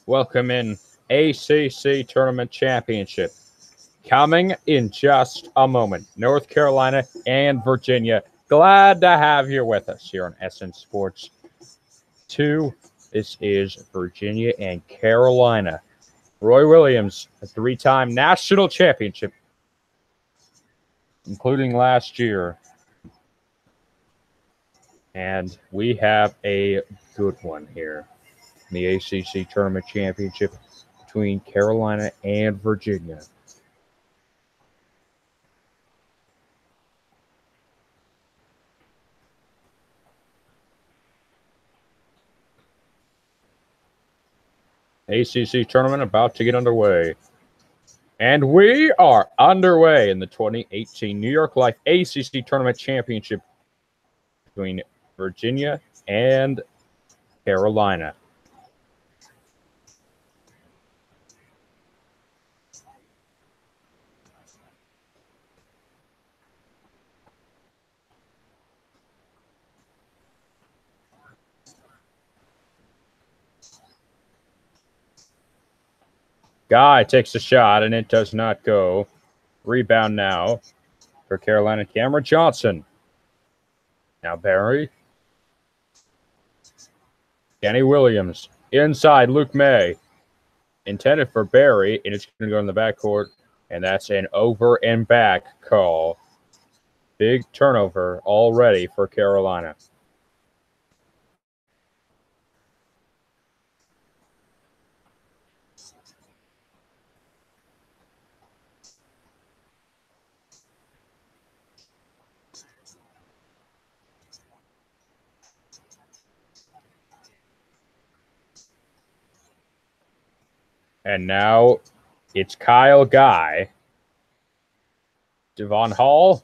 welcome in ACC Tournament Championship. Coming in just a moment, North Carolina and Virginia. Glad to have you with us here on SN Sports 2. This is Virginia and Carolina. Roy Williams, a three-time national championship, including last year. And we have a good one here. The ACC Tournament Championship between Carolina and Virginia. ACC Tournament about to get underway. And we are underway in the 2018 New York Life ACC Tournament Championship between Virginia and Carolina. Guy takes a shot, and it does not go. Rebound now for Carolina. Cameron Johnson. Now Barry. Kenny Williams. Inside, Luke May. Intended for Barry, and it's going to go in the backcourt, and that's an over and back call. Big turnover already for Carolina. And now it's Kyle Guy. Devon Hall.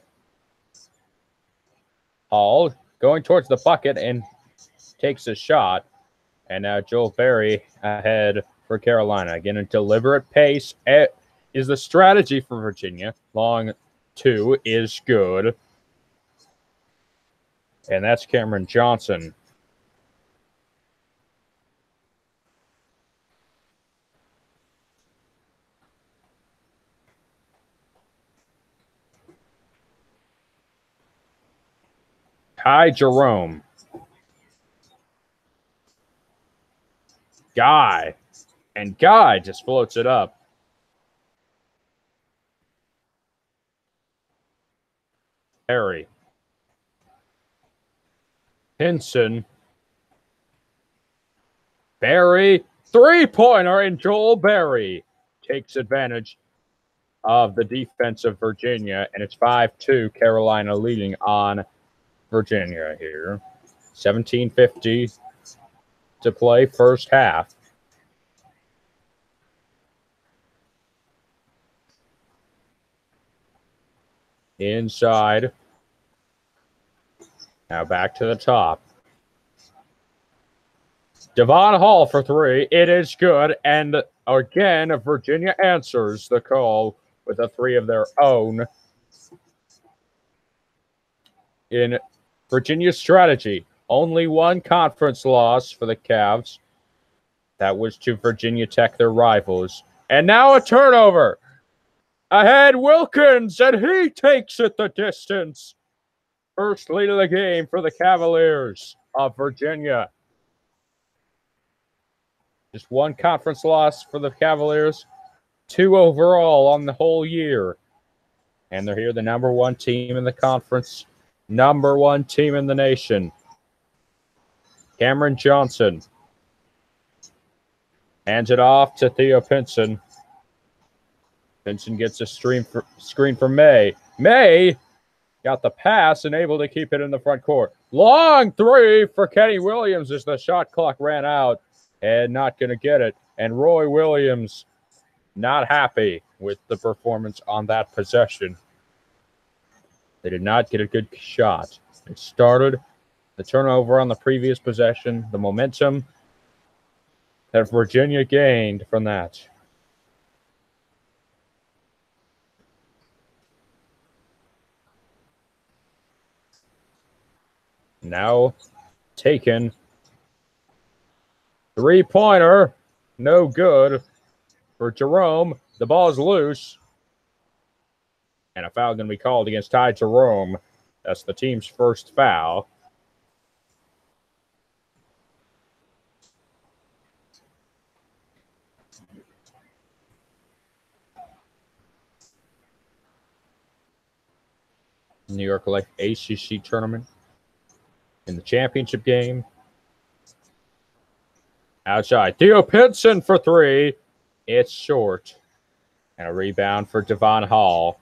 Hall going towards the bucket and takes a shot. And now Joel Berry ahead for Carolina. Again, a deliberate pace is the strategy for Virginia. Long two is good. And that's Cameron Johnson. Ty Jerome. Guy. And Guy just floats it up. Harry. Hinson. Barry. Three-pointer, and Joel Berry takes advantage of the defense of Virginia, and it's 5-2, Carolina leading on Virginia here. 17:50 to play first half. Inside. Now back to the top. Devon Hall for three. It is good. And again, Virginia answers the call with a three of their own. In Virginia's strategy, only one conference loss for the Cavs. That was to Virginia Tech, their rivals. And now a turnover. Ahead, Wilkins, and he takes it the distance. First lead of the game for the Cavaliers of Virginia. Just one conference loss for the Cavaliers. Two overall on the whole year. And they're here, the number one team in the conference. Number one team in the nation. Cameron Johnson. Hands it off to Theo Pinson. Pinson gets a screen for May. May got the pass and able to keep it in the front court. Long three for Kenny Williams as the shot clock ran out. And not going to get it. And Roy Williams not happy with the performance on that possession. They did not get a good shot. It started the turnover on the previous possession, the momentum that Virginia gained from that. Now taken. Three-pointer. no good for Jerome. The ball is loose. And a foul going to be called against Ty Jerome. That's the team's first foul. New York Life ACC Tournament in the championship game. Outside. Theo Pinson for three. It's short. And a rebound for Devon Hall.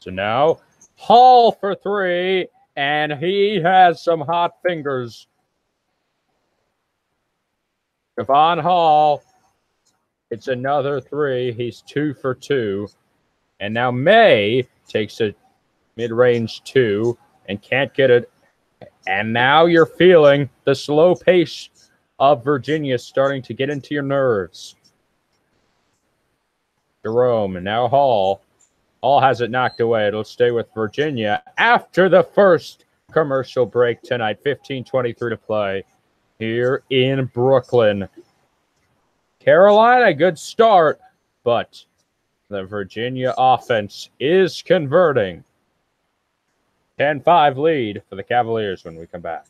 So now Hall for three. And he has some hot fingers. Devon Hall. It's another three. He's 2 for 2. And now May takes a mid-range 2 and can't get it. And now you're feeling the slow pace of Virginia starting to get into your nerves. Jerome and now Hall. Hall has it knocked away. It'll stay with Virginia after the first commercial break tonight. 15:23 to play here in Brooklyn. Carolina, good start, but the Virginia offense is converting. 10-5 lead for the Cavaliers when we come back.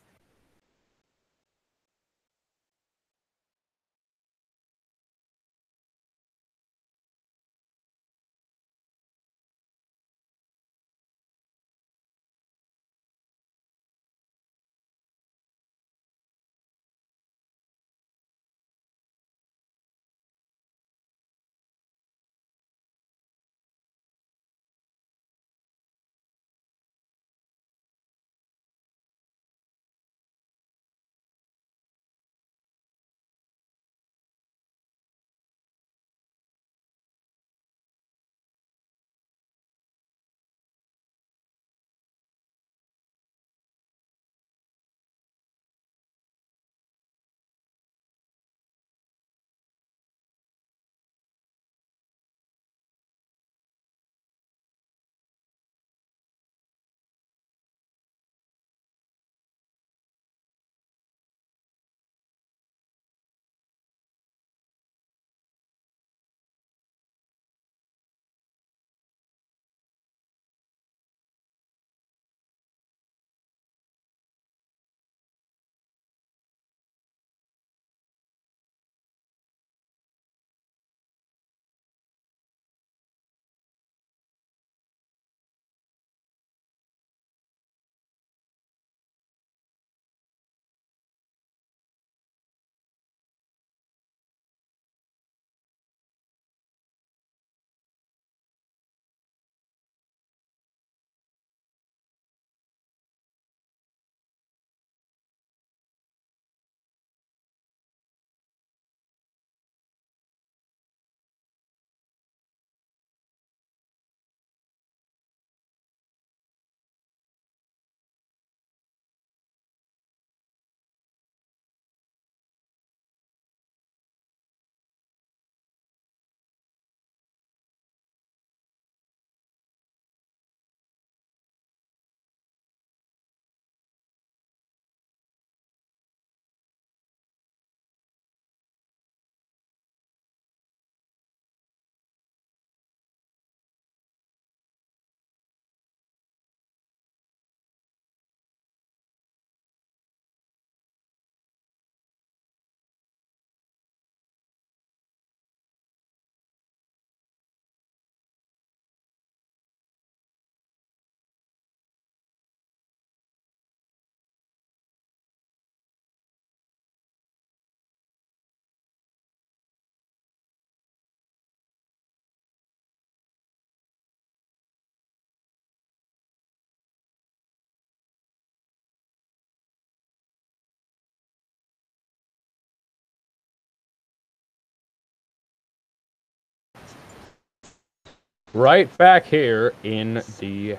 Right back here in the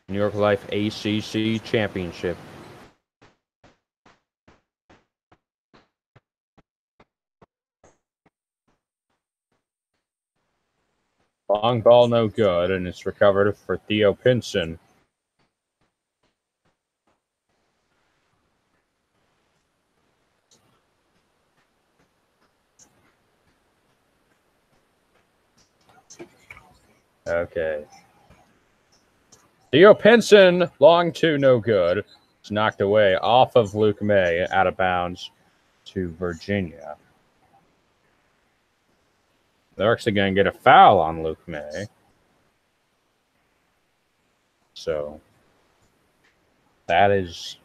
New York Life ACC Championship. Long ball, no good, and it's recovered for Theo Pinson. Okay. Theo Pinson, long two, no good. It's knocked away off of Luke May, out of bounds to Virginia. They're actually going to get a foul on Luke May. So that is,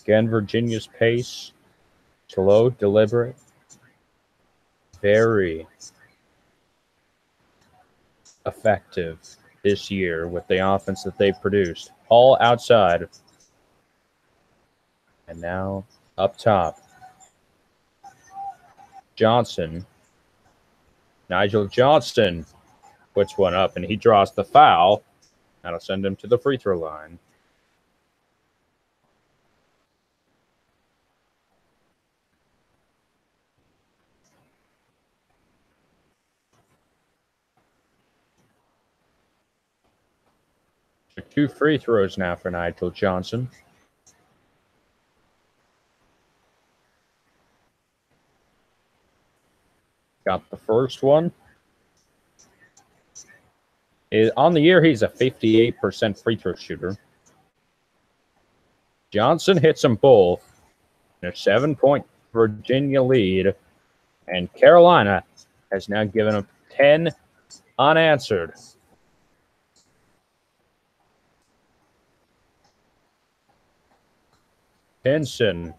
again, Virginia's pace. Slow, deliberate, very effective this year with the offense that they've produced. All outside. And now up top. Johnson. Nigel Johnson puts one up, and he draws the foul. That'll send him to the free throw line. So 2 free throws now for Nigel Johnson. Got the first one. On the year, he's a 58% free throw shooter. Johnson hits them both in a 7-point Virginia lead, and Carolina has now given up 10 unanswered. Pinson.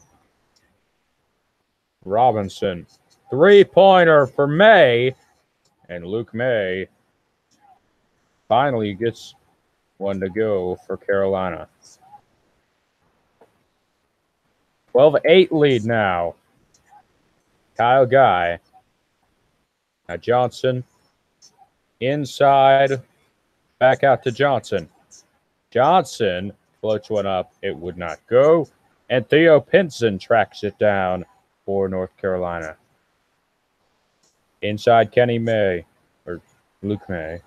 Robinson. 3-pointer for May, and Luke May finally gets one to go for Carolina. 12-8 lead now. Kyle Guy. Now Johnson inside. Back out to Johnson. Johnson floats one up. It would not go. And Theo Pinson tracks it down for North Carolina. Inside Kenny May, or Luke May.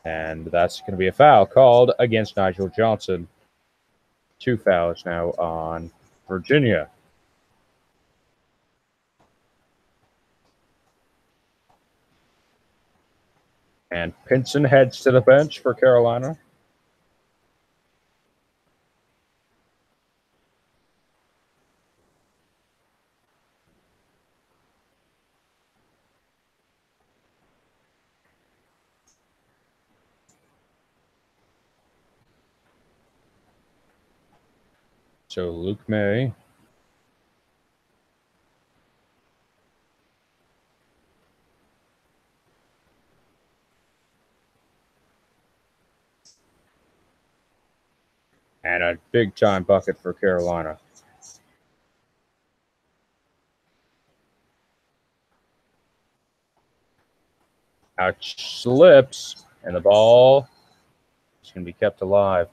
And that's going to be a foul called against Nigel Johnson. 2 fouls now on Virginia. And Pinson heads to the bench for Carolina. So Luke May. And a big-time bucket for Carolina. Out slips, and the ball is going to be kept alive.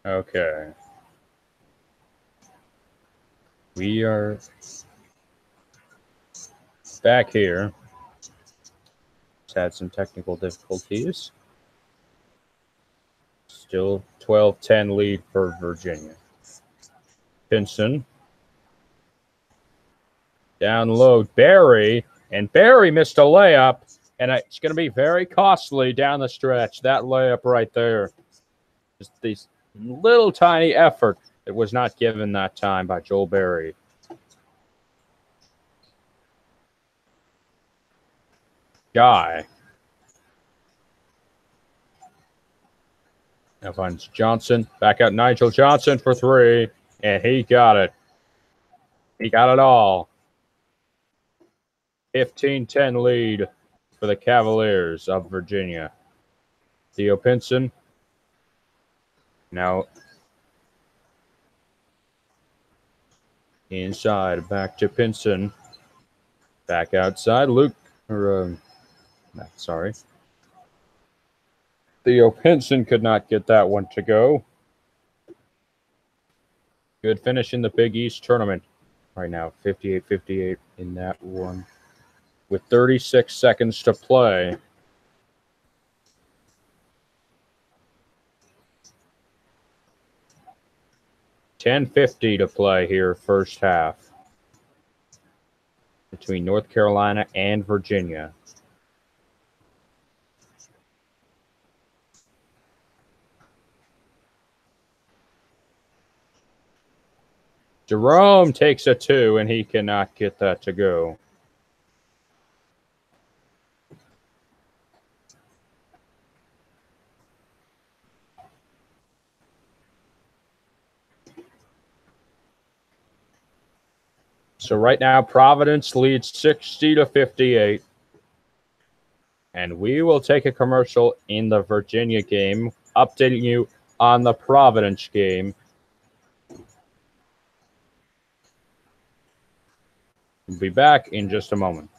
Okay. We are back here. Just had some technical difficulties. Still 12-10 lead for Virginia. Pinson. Down low, Barry. And Barry missed a layup. And it's going to be very costly down the stretch. That layup right there. Just these little tiny effort that was not given that time by Joel Barry. Guy. Now finds Johnson. Back out Nigel Johnson for three. And he got it. He got it all. 15-10 lead for the Cavaliers of Virginia. Theo Pinson. Now inside. Back to Pinson. Back outside. Sorry. Theo Pinson could not get that one to go. Good finish in the Big East tournament right now. 58-58 in that one. With 36 seconds to play. $10.50 to play here, first half. Between North Carolina and Virginia. Jerome takes a two, and he cannot get that to go. So right now, Providence leads 60-58. And we will take a commercial in the Virginia game, updating you on the Providence game. We'll be back in just a moment.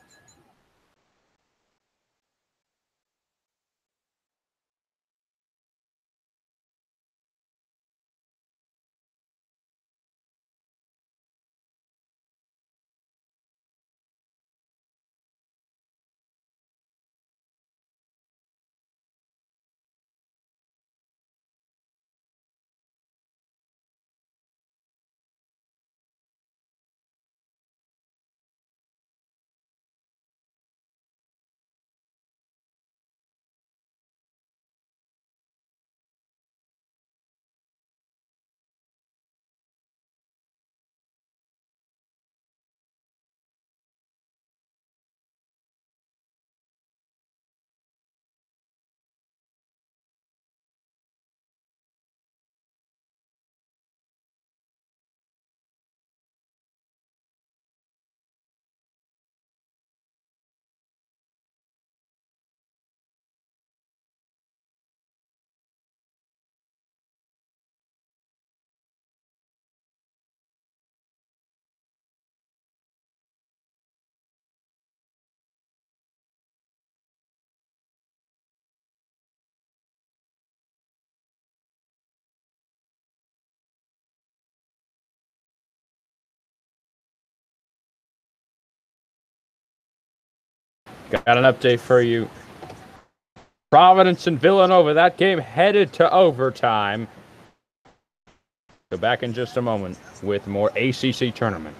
Got an update for you. Providence and Villanova, that game headed to overtime. So back in just a moment with more ACC tournament.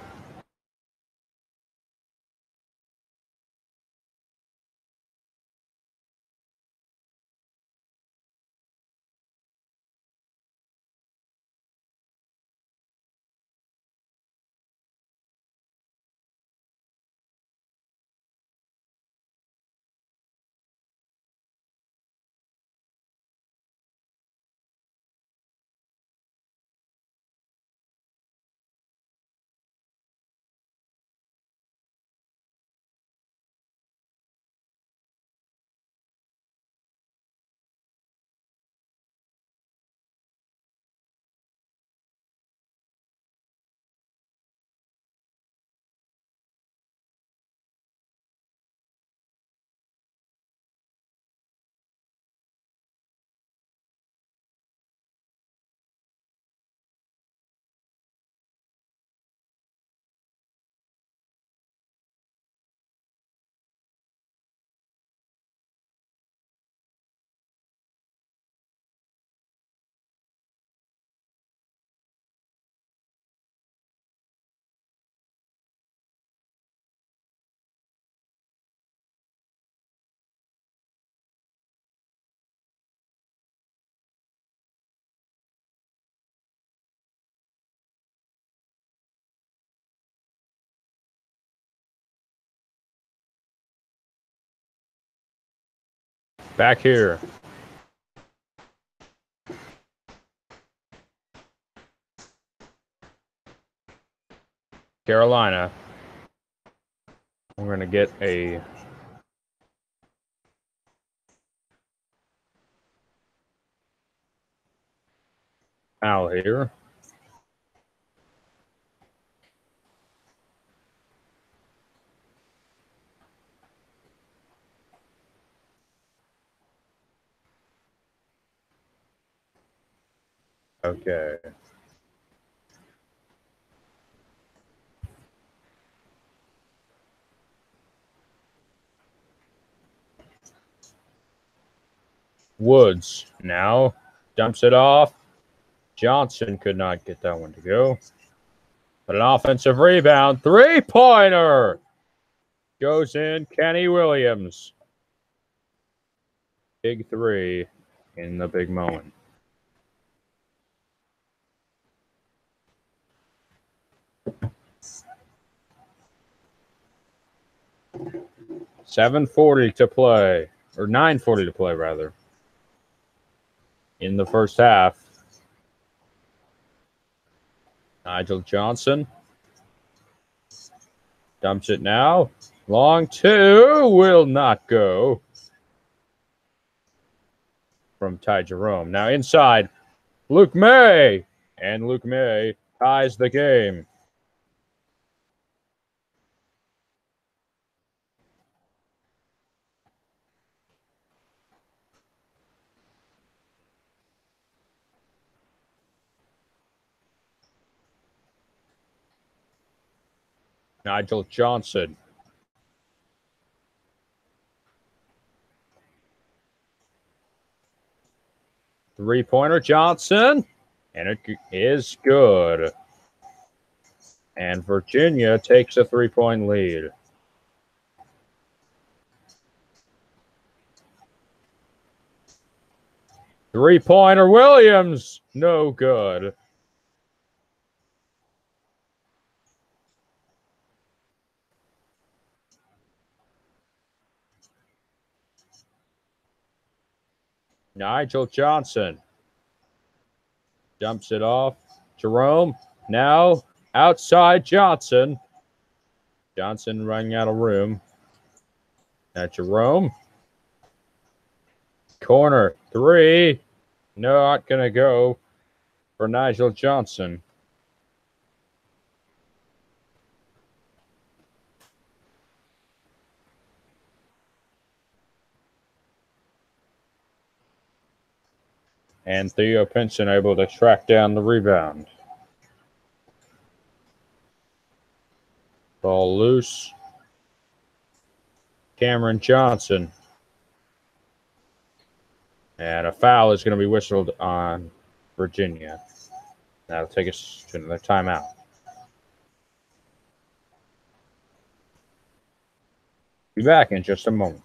Back here. Carolina. We're going to get a foul here. Okay. Woods now dumps it off. Johnson could not get that one to go. But an offensive rebound. Three-pointer goes in. Kenny Williams. Big three in the big moment. $7:40 to play, or $9:40 to play, rather, in the first half. Nigel Johnson dumps it now. Long two will not go from Ty Jerome. Now inside, Luke May. And Luke May ties the game. Nigel Johnson. Three-pointer Johnson. And it is good. And Virginia takes a three-point lead. Three-pointer Williams. No good. Nigel Johnson dumps it off. Jerome now outside Johnson. Johnson running out of room. Now Jerome. Corner three. Not going to go for Nigel Johnson. And Theo Pinson able to track down the rebound. Ball loose. Cameron Johnson. And a foul is going to be whistled on Virginia. That'll take us to another timeout. Be back in just a moment.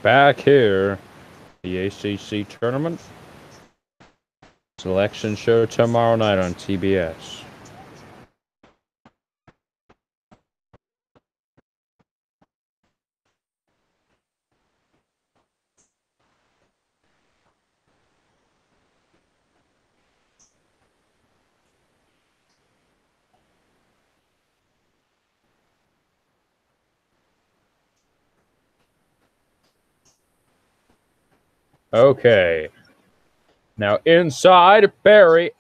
back here. The ACC Tournament Selection Show tomorrow night on TBS. Okay. Now inside, Barry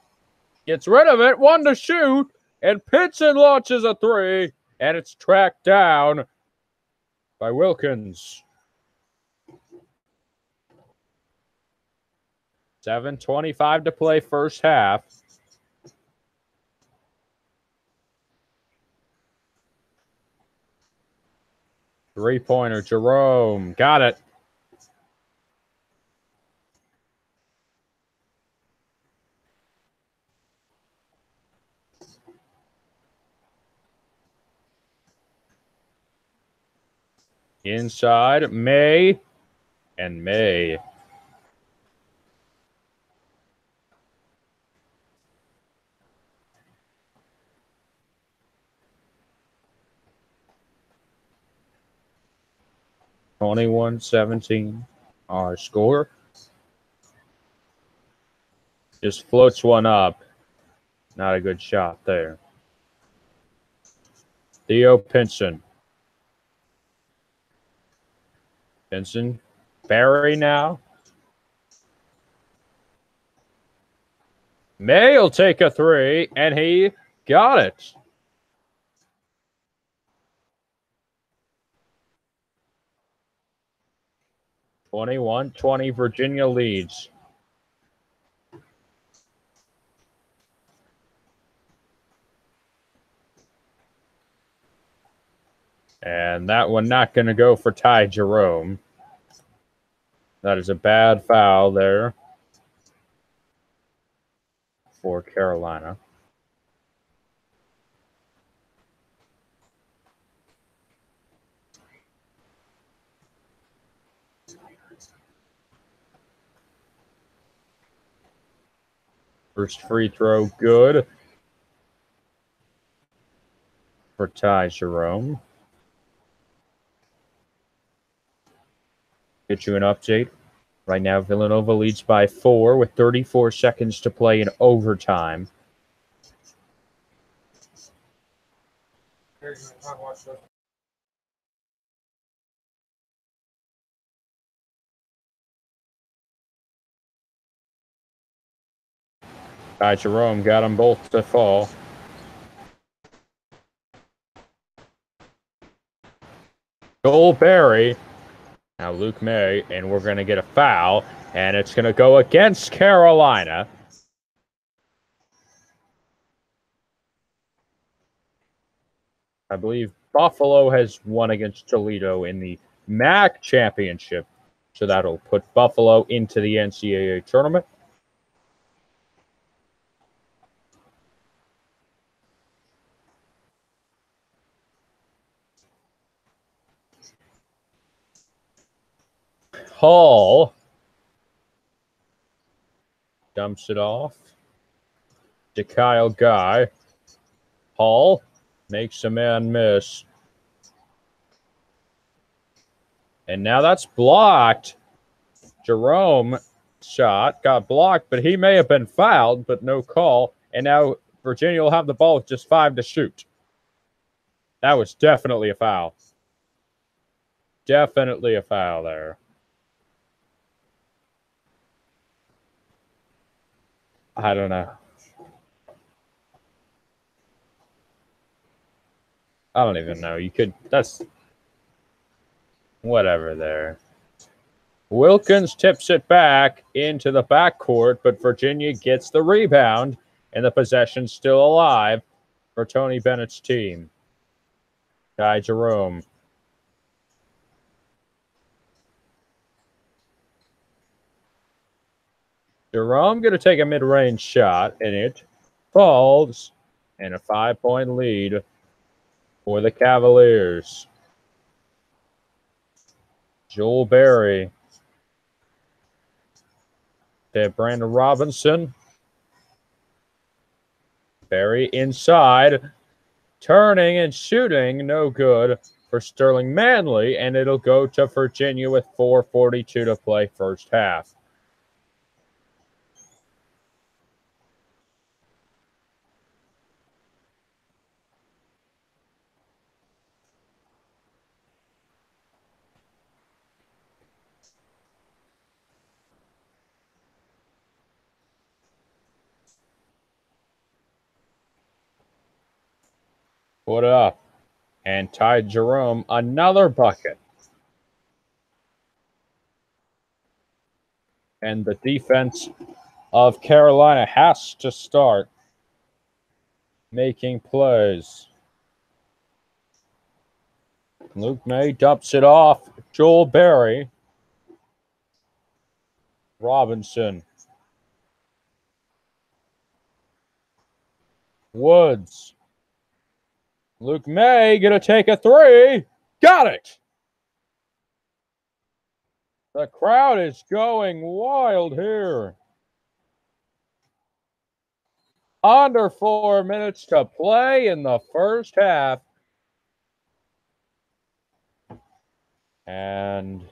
gets rid of it. One to shoot. And Pinson launches a three. And it's tracked down by Wilkins. 7:25 to play first half. Three-pointer, Jerome. Got it. Inside, May. And May. (21-17) our score. Just floats one up. Not a good shot there. Theo Pinson. Pinson. Barry now. May will take a three, and he got it. (21-20) Virginia leads. And that one not going to go for Ty Jerome. That is a bad foul there for Carolina. First free throw good for Ty Jerome. Get you an update. Right now, Villanova leads by 4 with 34 seconds to play in overtime. Ty Jerome got them both to fall. Joel Barry. Now Luke May, and we're going to get a foul, and it's going to go against Carolina. I believe Buffalo has won against Toledo in the MAC championship, so that'll put Buffalo into the NCAA tournament. Hall dumps it off to Kyle Guy. Hall makes a man miss. And now that's blocked. Jerome shot got blocked, but he may have been fouled, but no call. And now Virginia will have the ball with just 5 to shoot. That was definitely a foul. Definitely a foul there. I don't know. I don't even know. You could, that's whatever there. Wilkins tips it back into the backcourt, but Virginia gets the rebound, and the possession's still alive for Tony Bennett's team. Ty Jerome. Jerome going to take a mid-range shot, and it falls, and a 5-point lead for the Cavaliers. Joel Berry. They have Brandon Robinson. Berry inside. Turning and shooting. No good for Sterling Manley. And it'll go to Virginia with 4:42 to play first half. Put up. And Ty Jerome, another bucket. And the defense of Carolina has to start making plays. Luke May dumps it off. Joel Berry. Robinson. Woods. Luke May gonna take a three. Got it. The crowd is going wild here. Under 4 minutes to play in the first half. And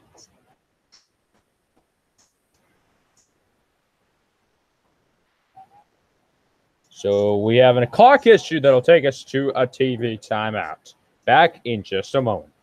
so we have a clock issue that'll take us to a TV timeout. Back in just a moment.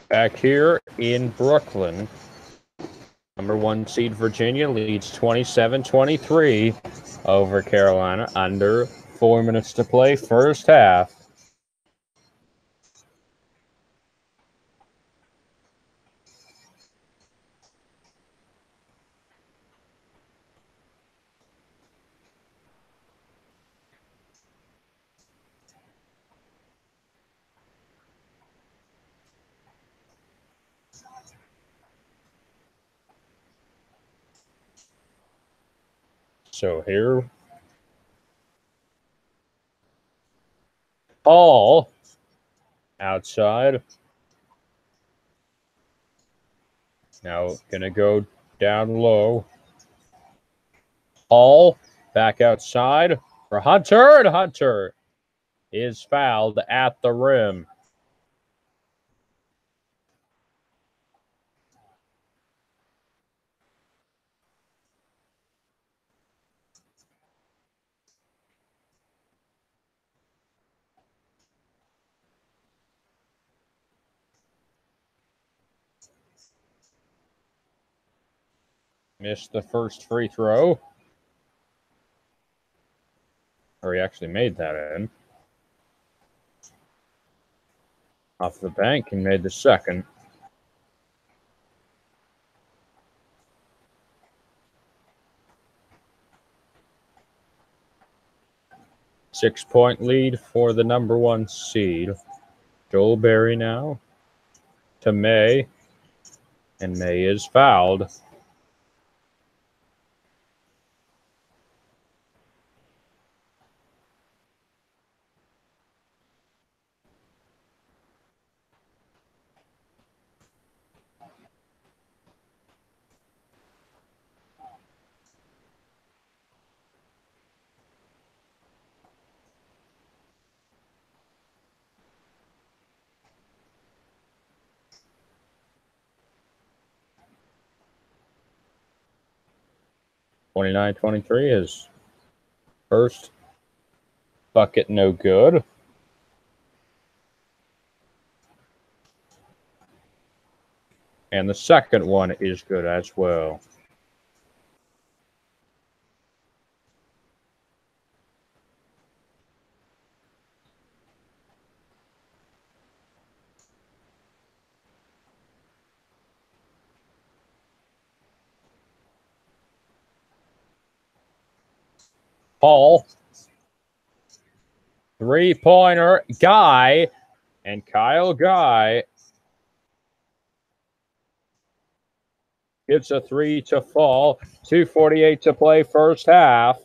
Back here in Brooklyn, number 1 seed Virginia leads 27-23 over Carolina. Under 4 minutes to play, first half. So here, Paul outside. Now going to go down low. Paul back outside for Hunter, and Hunter is fouled at the rim. Missed the first free throw. Or he actually made that in. Off the bank and made the second. Six-point lead for the number 1 seed. Joel Berry now to May. And May is fouled. (29-23) is first bucket no good. And the second one is good as well. Paul, three-pointer, Guy, and Kyle Guy gives a three to fall. 2:48 to play, first half.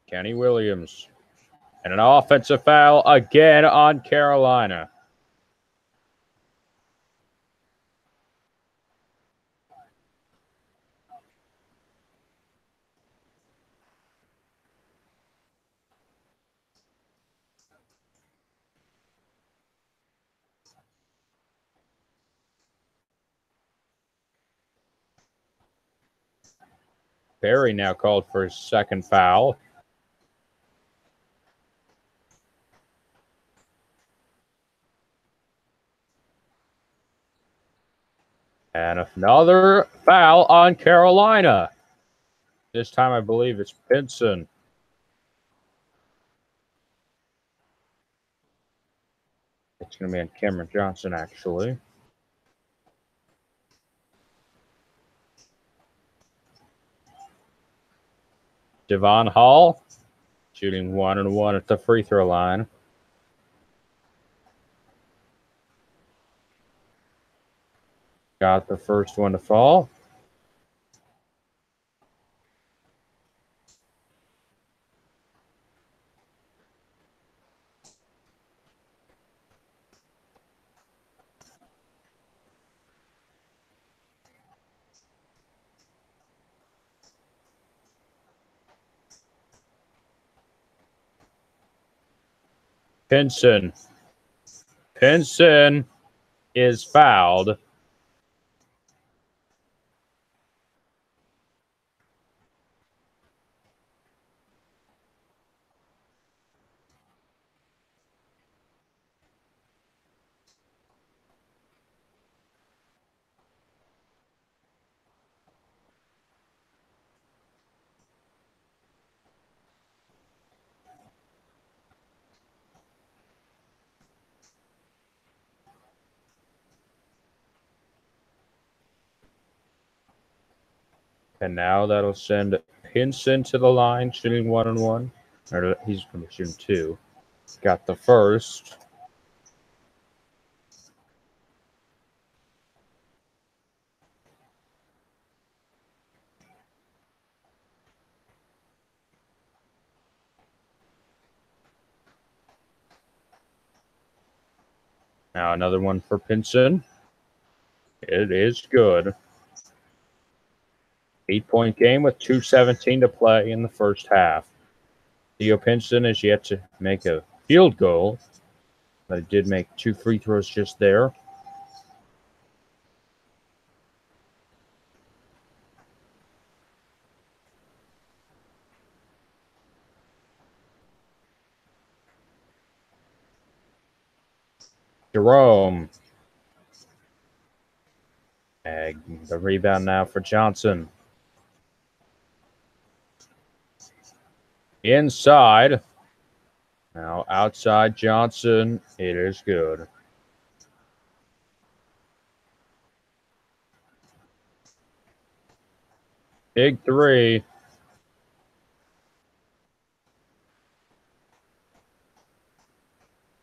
Kenny Williams. And an offensive foul again on Carolina. Berry now called for his second foul. And another foul on Carolina. This time I believe it's Pinson. It's going to be on Cameron Johnson, actually. Devon Hall shooting 1-1 at the free throw line. Got the first one to fall. Pinson. Pinson is fouled. And now that'll send Pinson to the line, shooting 1-1. Or he's going to shoot 2. Got the first. Now another one for Pinson. It is good. 8-point game with 2:17 to play in the first half. Theo Pinson is yet to make a field goal, but he did make 2 free throws just there. Jerome. And the rebound now for Johnson. Inside. Now outside Johnson. It is good. Big 3.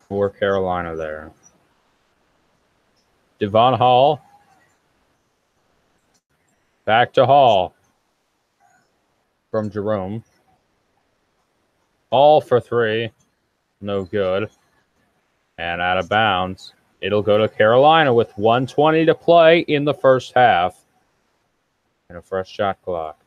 For Carolina there. Devon Hall. Back to Hall. From Jerome. Hall for 3. No good. And out of bounds. It'll go to Carolina with 1:20 to play in the first half. And a fresh shot clock.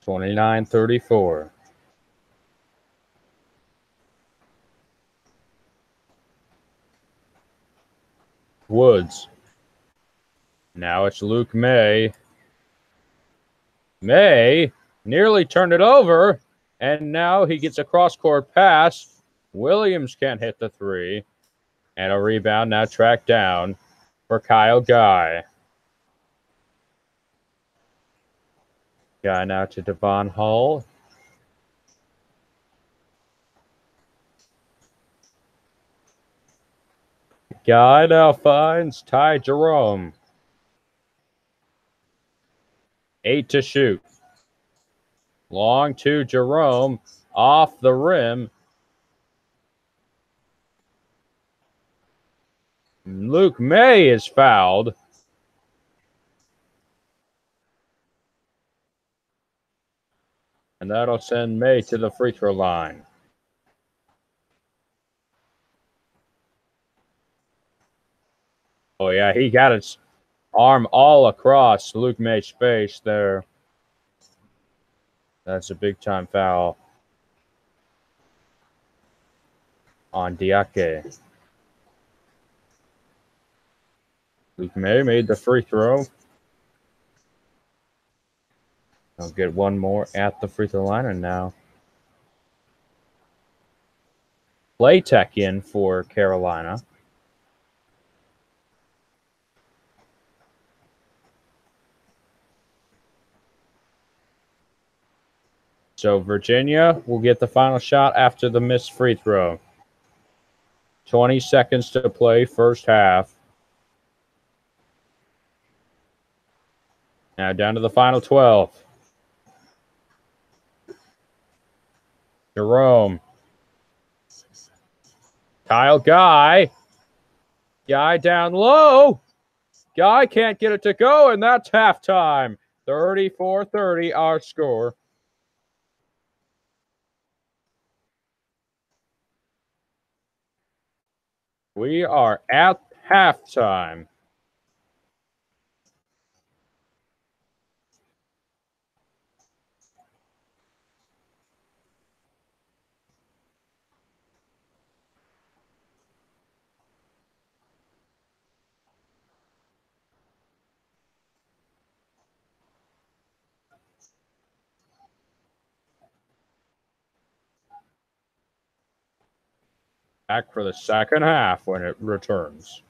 (29-34). Woods. Now it's Luke May. May nearly turned it over, and now he gets a cross-court pass. Williams can't hit the 3. And a rebound now tracked down for Kyle Guy. Guy now to Devon Hall. Guy now finds Ty Jerome. 8 to shoot. Long to Jerome. Off the rim. Luke May is fouled. And that'll send May to the free throw line. Oh, yeah, he got his arm all across Luke May's face there. That's a big-time foul on Diake. Luke May made the free throw. I'll get one more at the free throw line, and now Playtech in for Carolina. So Virginia will get the final shot after the missed free throw. 20 seconds to play, first half. Now down to the final 12. Jerome. Kyle Guy. Guy down low. Guy can't get it to go, and that's halftime. 34-30 our score. We are at halftime. Back for the second half when it returns.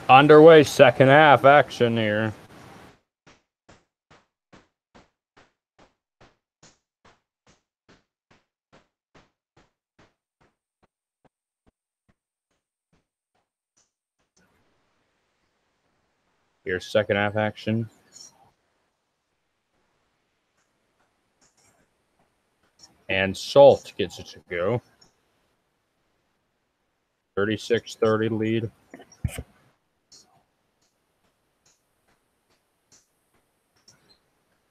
Underway, second half action here. Here's second half action. And Salt gets it to go. 36-30 lead.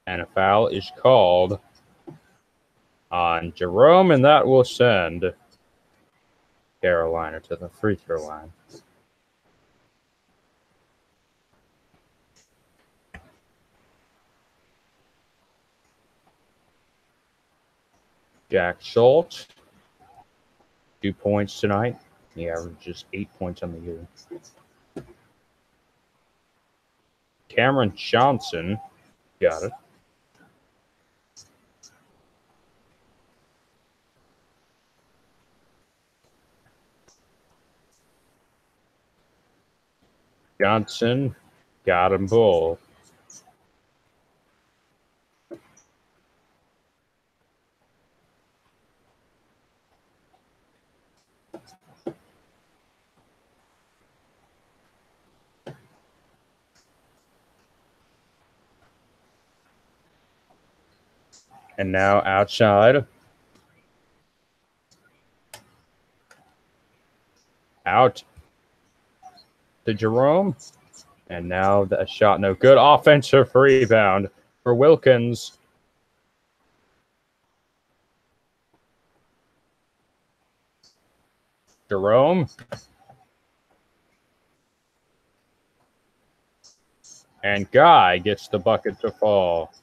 And a foul is called on Jerome, and that will send Carolina to the free throw line. Jack Schultz, 2 points tonight. He averages 8 points on the year. Cameron Johnson, got it. Johnson got him both. And now outside. Out to Jerome. And now the shot no good. Offensive rebound for Wilkins. Jerome. And Guy gets the bucket to fall.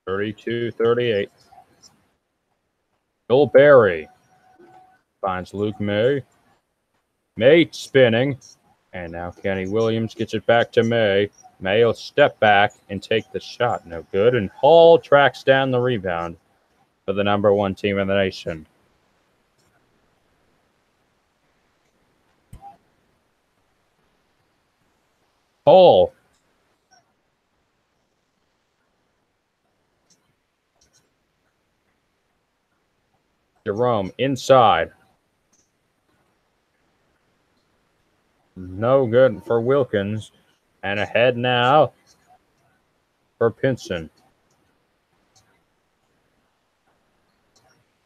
(32-38). Bill Berry finds Luke May. May spinning. And now Kenny Williams gets it back to May. May will step back and take the shot. No good. And Hall tracks down the rebound for the number one team in the nation. Hall. Jerome inside. No good for Wilkins. And ahead now for Pinson.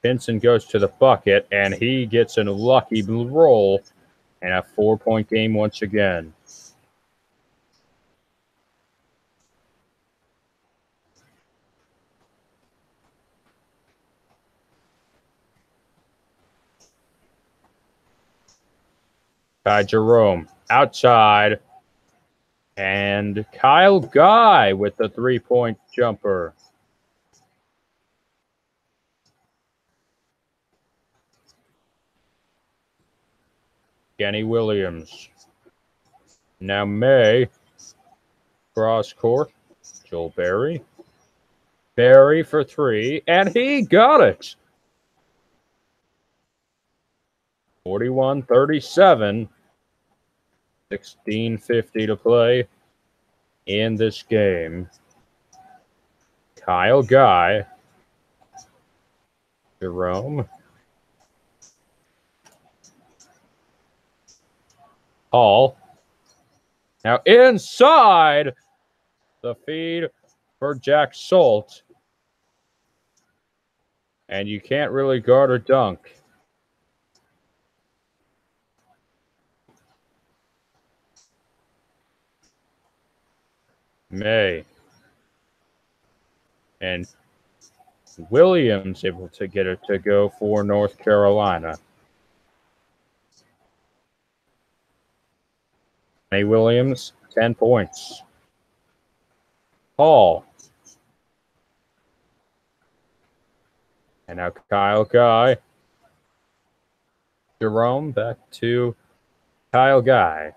Pinson goes to the bucket, and he gets a lucky roll and a 4-point game once again. By Jerome outside, and Kyle Guy with the 3-point jumper. Kenny Williams. Now May. Cross court. Joel Berry. Berry for 3, and he got it. 41-37. 16:50 to play in this game. Kyle Guy. Jerome. Hall. Now inside the feed for Jack Schultz. And you can't really guard or dunk. May. And Williams able to get it to go for North Carolina. May Williams, 10 points. Hall. And now Kyle Guy. Jerome back to Kyle Guy.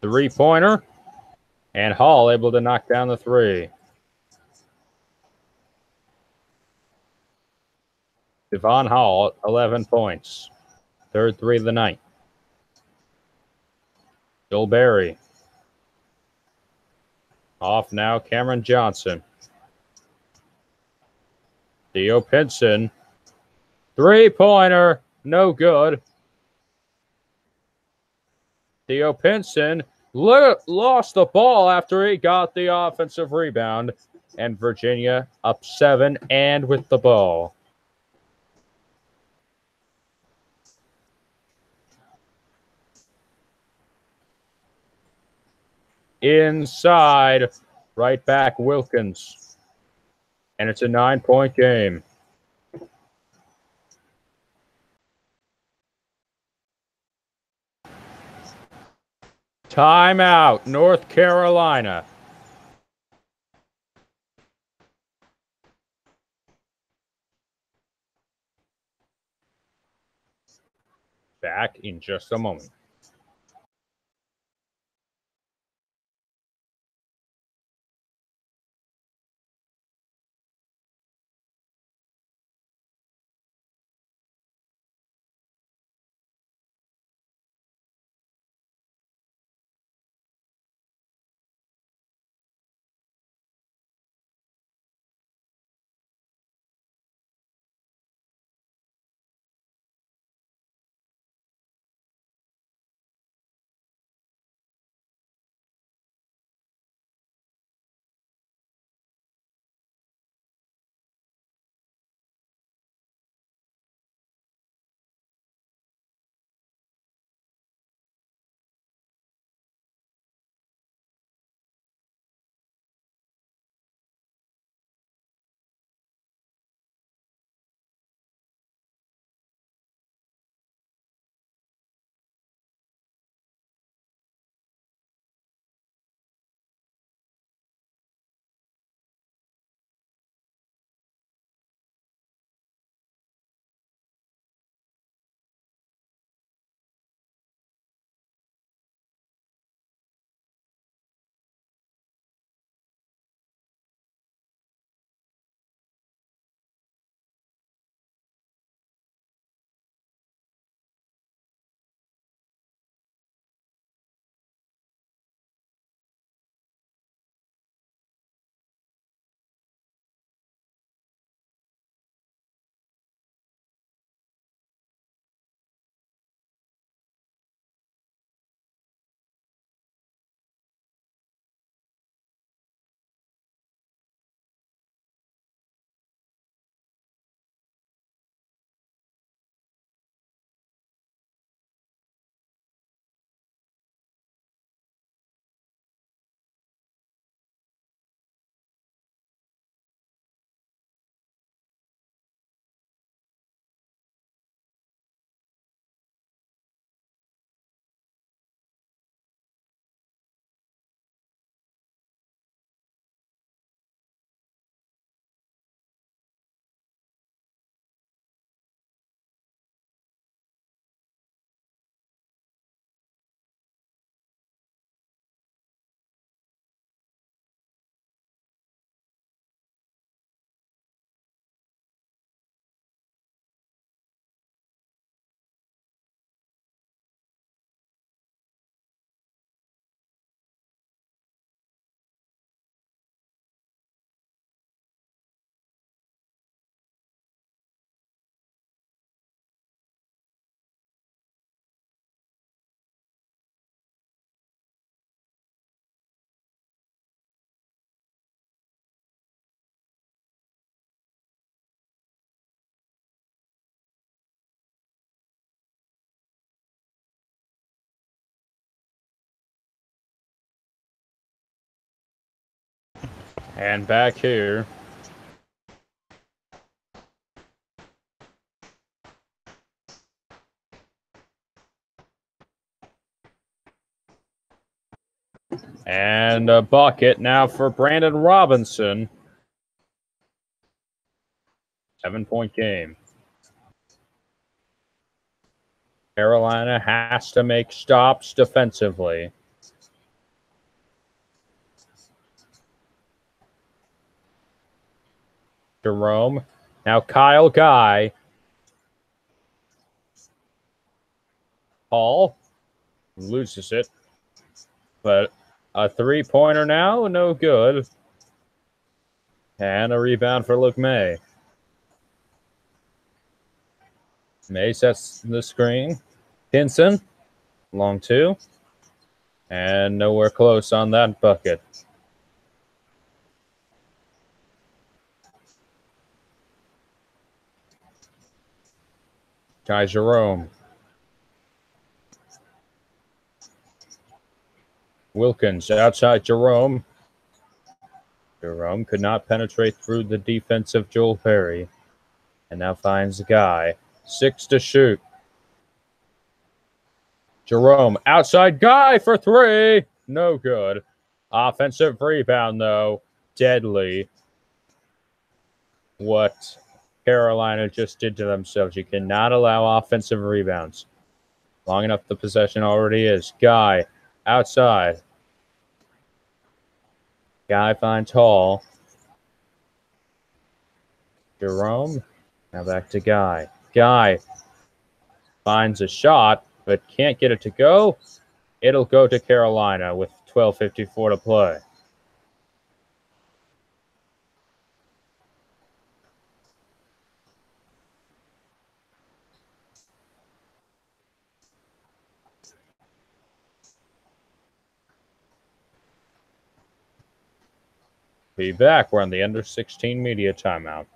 Three-pointer. And Hall able to knock down the 3. Devon Hall, 11 points. Third three of the night. Bill Berry. Off now, Cameron Johnson. Theo Pinson. Three-pointer, no good. Theo Pinson lost the ball after he got the offensive rebound. And Virginia up 7 and with the ball. Inside, right back Wilkins. And it's a 9-point game. Timeout, North Carolina. Back in just a moment. And back here. And a bucket now for Brandon Robinson. 7-point game. Carolina has to make stops defensively. Jerome. Now Kyle Guy. Hall loses it. But a three-pointer now, no good. And a rebound for Luke May. May sets the screen. Pinson, long two. And nowhere close on that bucket. Ty Jerome. Wilkins outside Jerome. Jerome could not penetrate through the defensive Joel Perry. And now finds the guy. 6 to shoot. Jerome outside guy for three. No good. Offensive rebound, though. Deadly. What Carolina just did to themselves. You cannot allow offensive rebounds. Long enough the possession already is. Guy outside. Guy finds Hall. Jerome. Now back to Guy. Guy finds a shot, but can't get it to go. It'll go to Carolina with 12:54 to play. Be back. We're on the under 16 media timeout.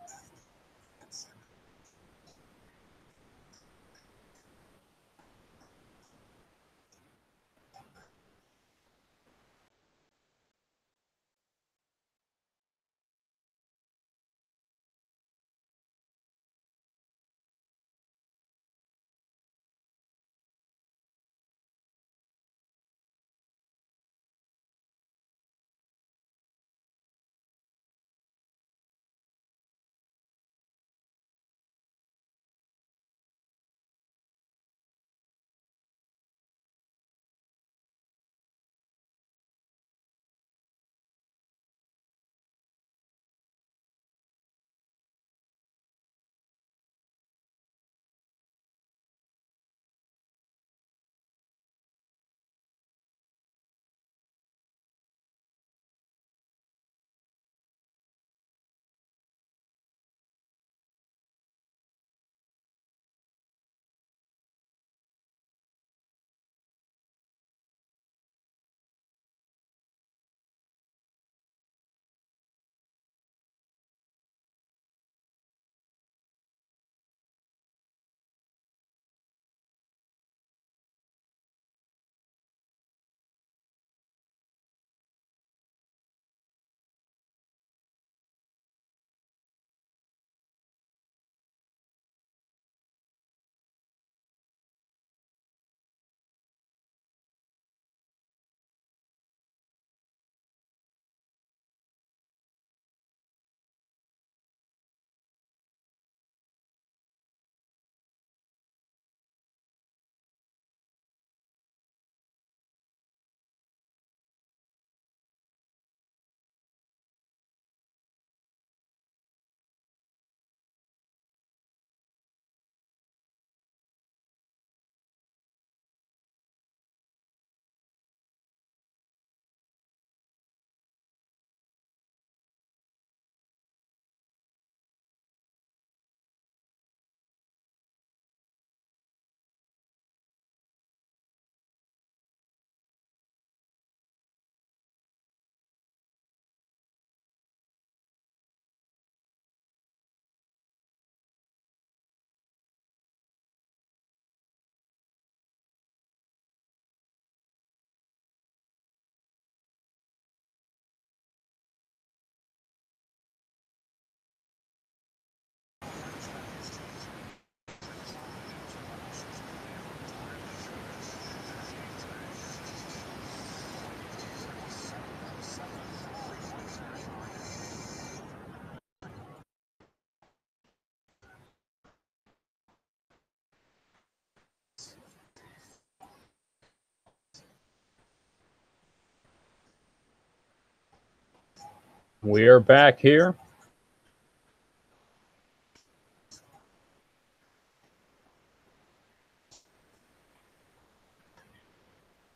We are back here.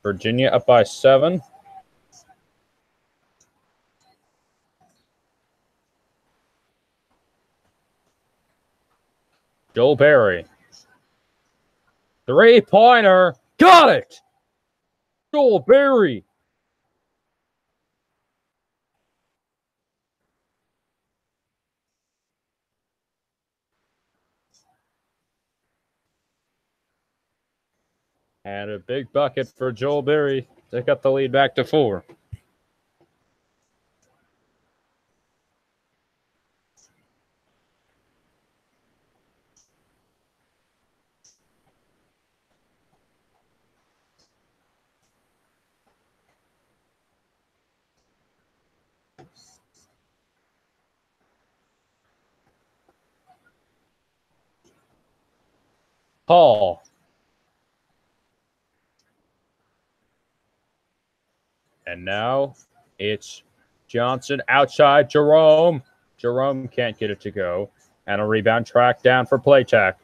Virginia up by 7. Joel Berry. 3-pointer. Got it! Joel Berry. And a big bucket for Joel Berry to cut the lead back to 4. Hall. And now it's Johnson outside Jerome. Jerome can't get it to go. And a rebound track down for Playtech.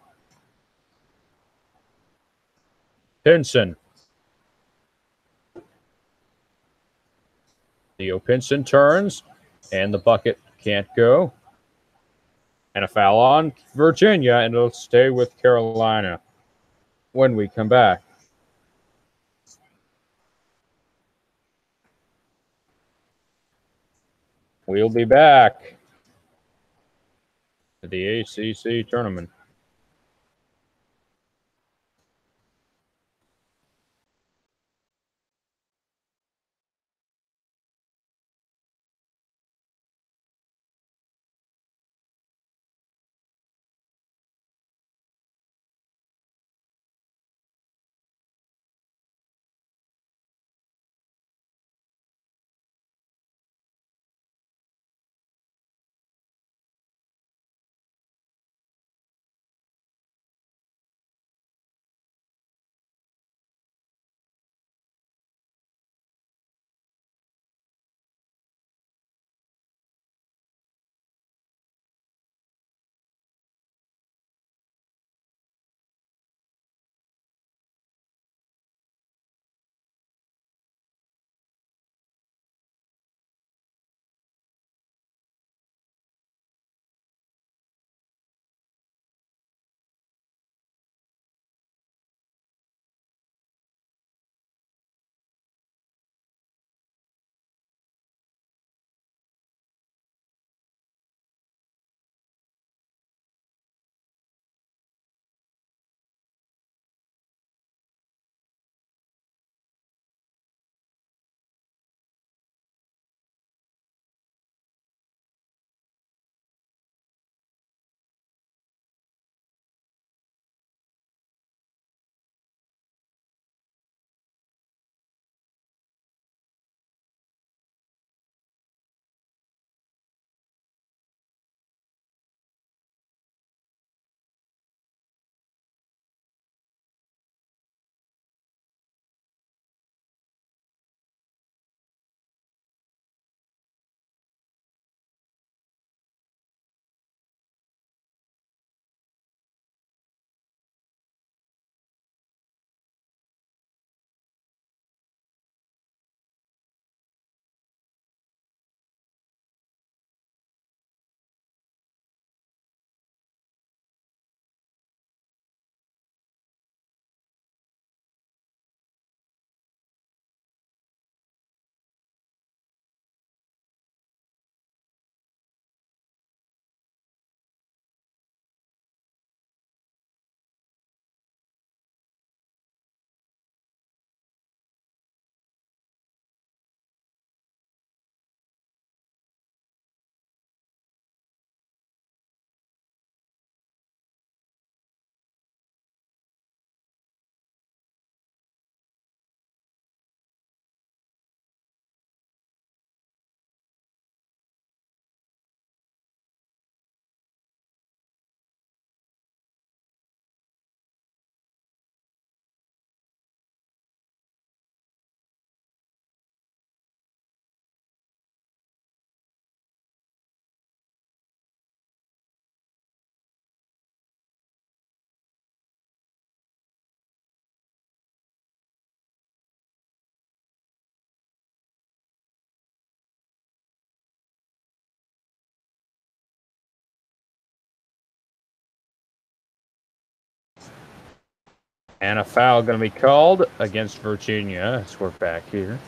Pinson. Theo Pinson turns, and the bucket can't go. And a foul on Virginia, and it'll stay with Carolina when we come back. We'll be back to the ACC tournament. And a foul going to be called against Virginia as we're back here.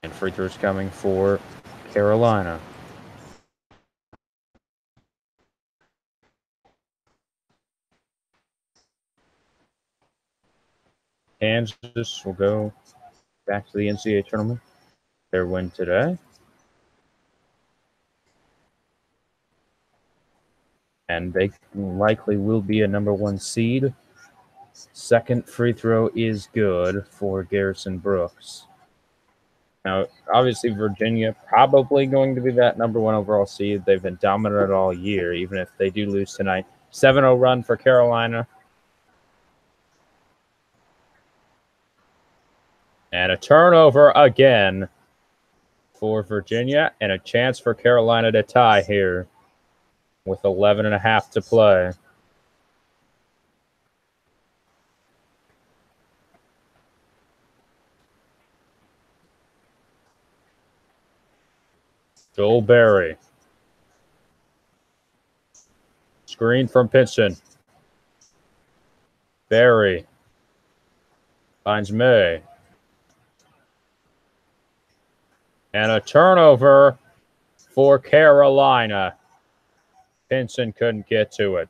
And free throws coming for Carolina. Kansas will go back to the NCAA tournament. Their win today. And they likely will be a #1 seed. Second free throw is good for Garrison Brooks. Now, obviously, Virginia probably going to be that #1 overall seed. They've been dominant all year, even if they do lose tonight. 7-0 run for Carolina. And a turnover again for Virginia, and a chance for Carolina to tie here with 11.5 to play. Joel Berry. Screen from Pinson. Berry finds May. And a turnover for Carolina. Pinson couldn't get to it.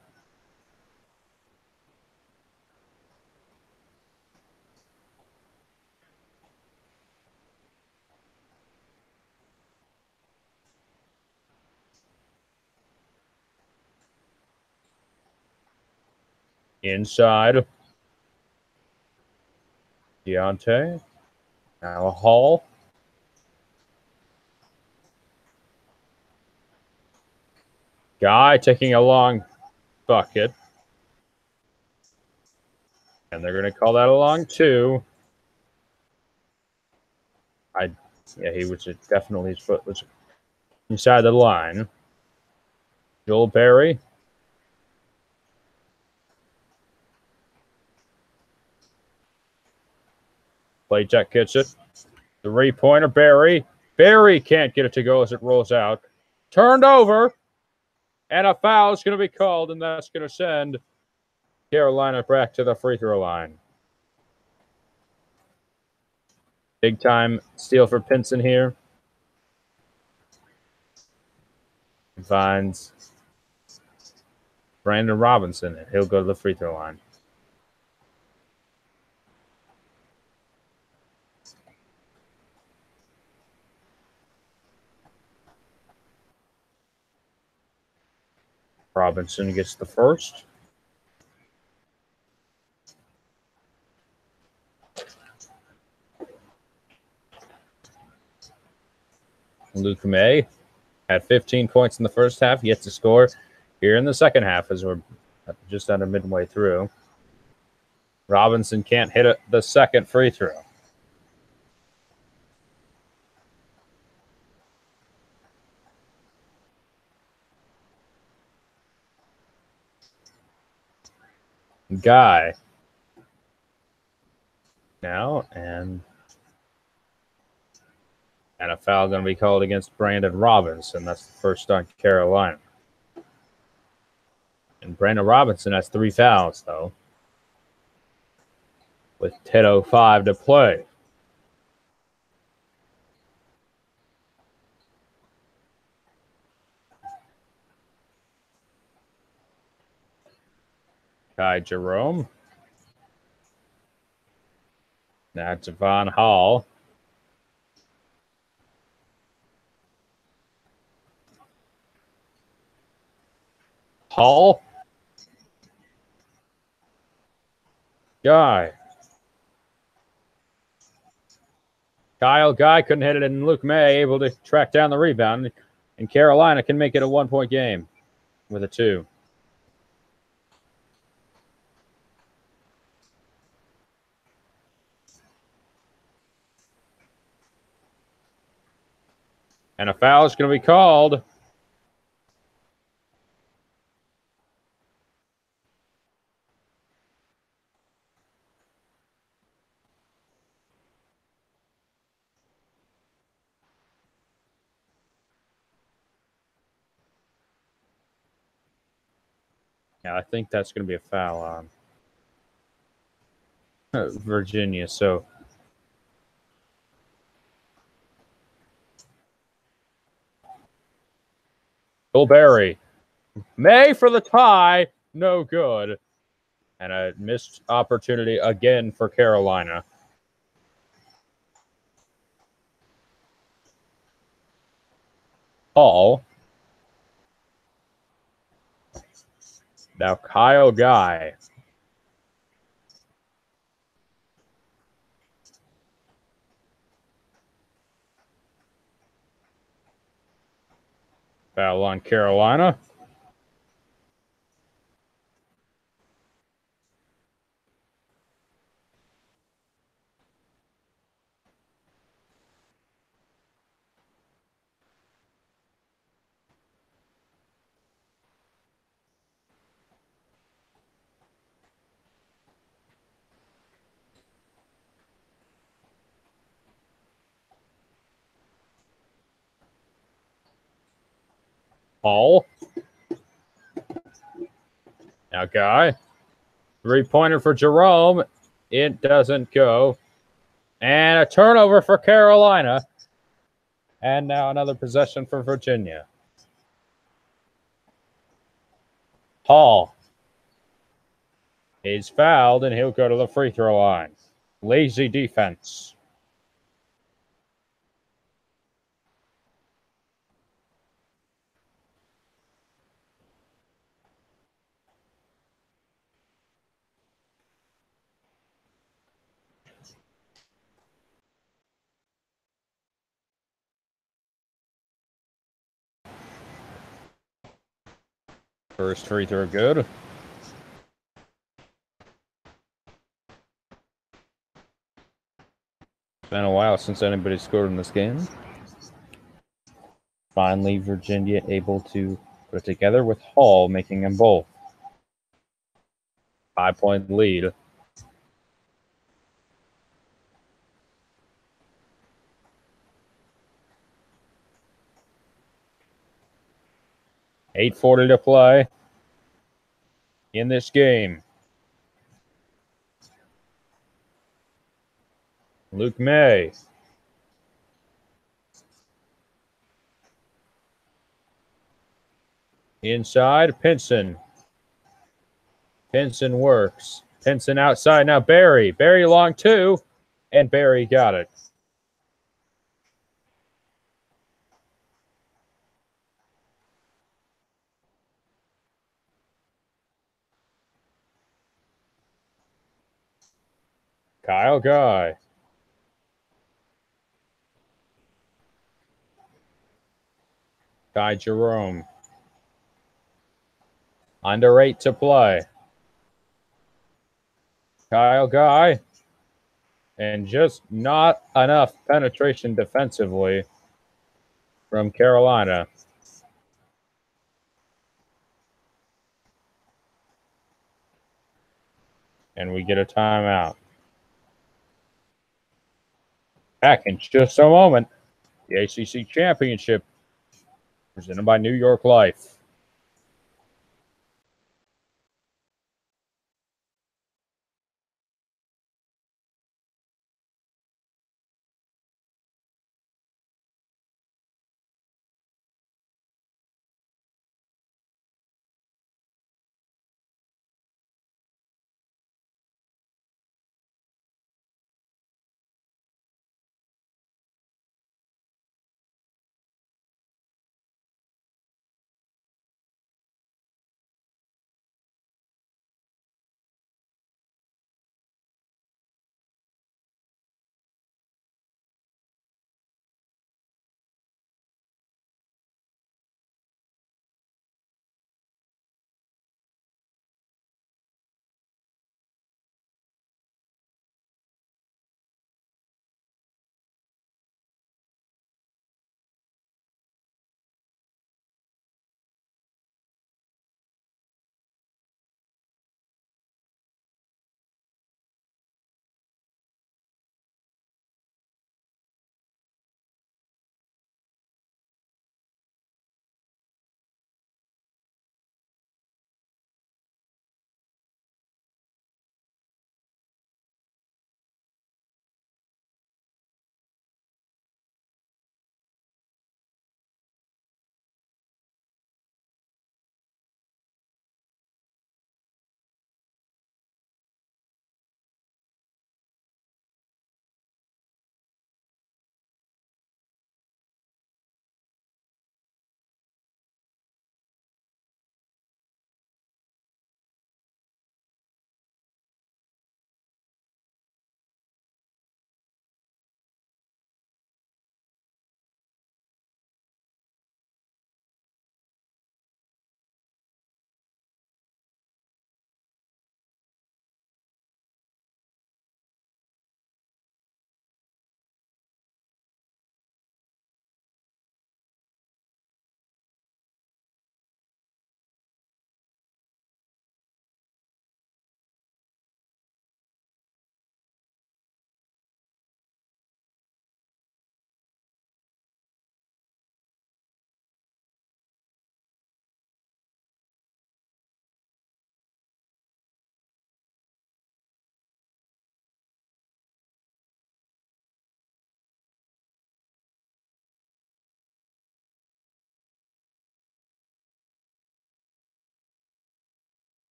Inside. Deontay. Now a Hall. Guy taking a long bucket. And they're going to call that a long 2. He was definitely, his foot was inside the line. Joel Berry. Play check gets it. 3-pointer, Berry. Berry can't get it to go as it rolls out. Turned over. And a foul is going to be called, and that's going to send Carolina back to the free throw line. Big time steal for Pinson here. Finds Brandon Robinson, and he'll go to the free throw line. Robinson gets the first. Luke May had 15 points in the first half, yet to score here in the second half as we're just under midway through. Robinson can't hit the second free throw. Guy. Now, and a foul going to be called against Brandon Robinson. That's the first on Carolina. And Brandon Robinson has 3 fouls, though, with 10:05 to play. Kai Jerome. Now Javon Hall. Hall. Guy. Kyle Guy couldn't hit it, and Luke May able to track down the rebound. And Carolina can make it a 1-point game with a 2. And a foul is going to be called. Yeah, I think that's going to be a foul on Virginia. So Bilberry. May for the tie. No good. And a missed opportunity again for Carolina. Hall. Now Kyle Guy. Foul on Carolina. Hall. Now Guy. 3-pointer for Jerome. It doesn't go. And a turnover for Carolina. And now another possession for Virginia. Hall. He's fouled, and he'll go to the free throw line. Lazy defense. First free throw good. It's been a while since anybody scored in this game. Finally, Virginia able to put it together with Hall making them both. 5-point lead. $8:40 to play in this game. Luke May. Inside, Pinson. Pinson works. Pinson outside. Now Barry. Barry long two. And Barry got it. Kyle Guy. Guy Jerome. Under 8 to play. Kyle Guy. And just not enough penetration defensively from Carolina. And we get a timeout. Back in just a moment. The ACC Championship presented by New York Life.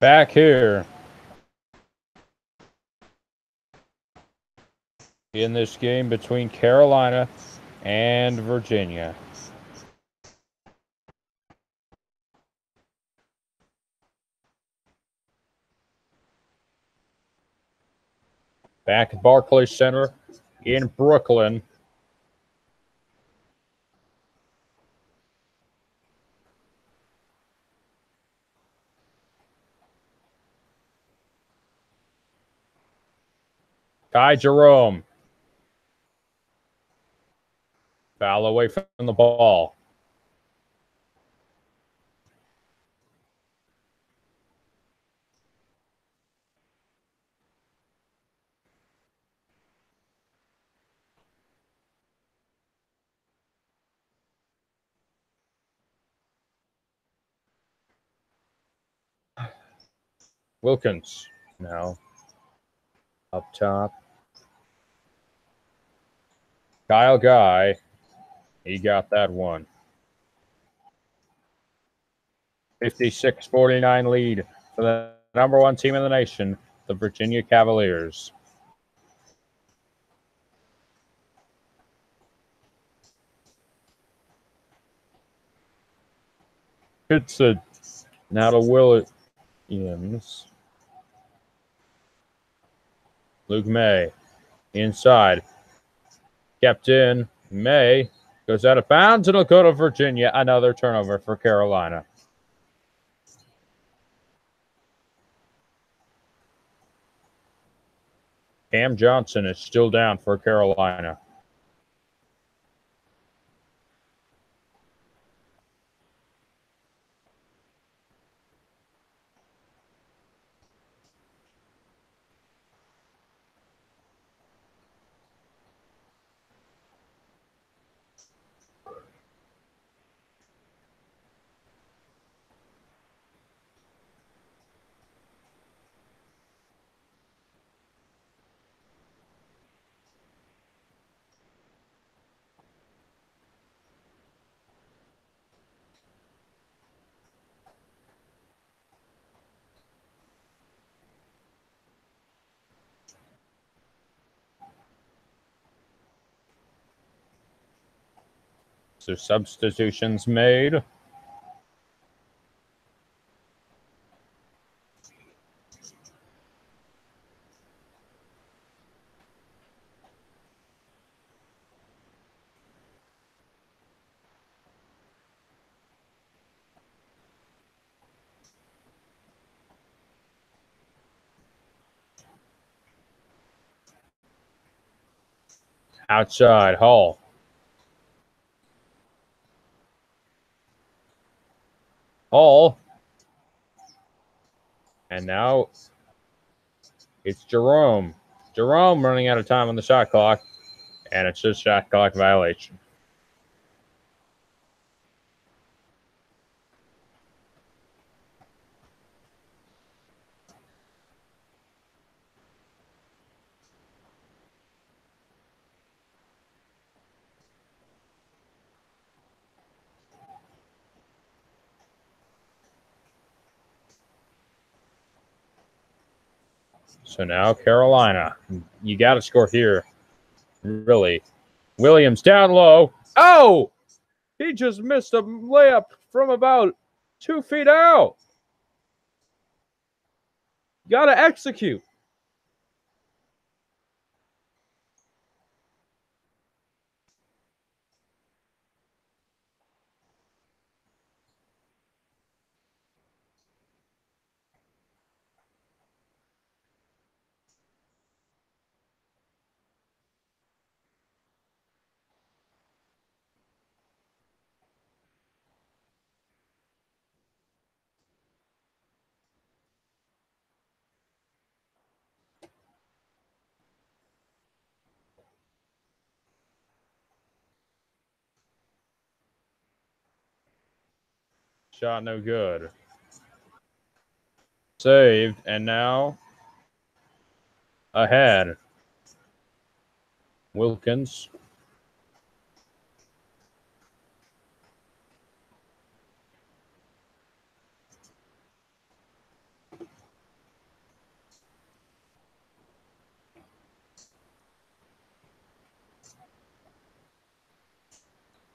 Back here in this game between Carolina and Virginia. Back at Barclays Center in Brooklyn. Ty Jerome. Foul away from the ball. Wilkins now up top. Kyle Guy, he got that one. 56-49 lead for the number one team in the nation, the Virginia Cavaliers. It's now to Williams. Luke May inside. Kept in. May goes out of bounds. It'll go to Virginia. Another turnover for Carolina. Cam Johnson is still down for Carolina. So substitutions made. Outside, Hall. Hall. And now it's Jerome. Jerome running out of time on the shot clock. And it's just shot clock violation. So now Carolina. You got to score here. Really. Williams down low. Oh! He just missed a layup from about 2 feet out. Got to execute. Shot no good. Saved, and now ahead. Wilkins.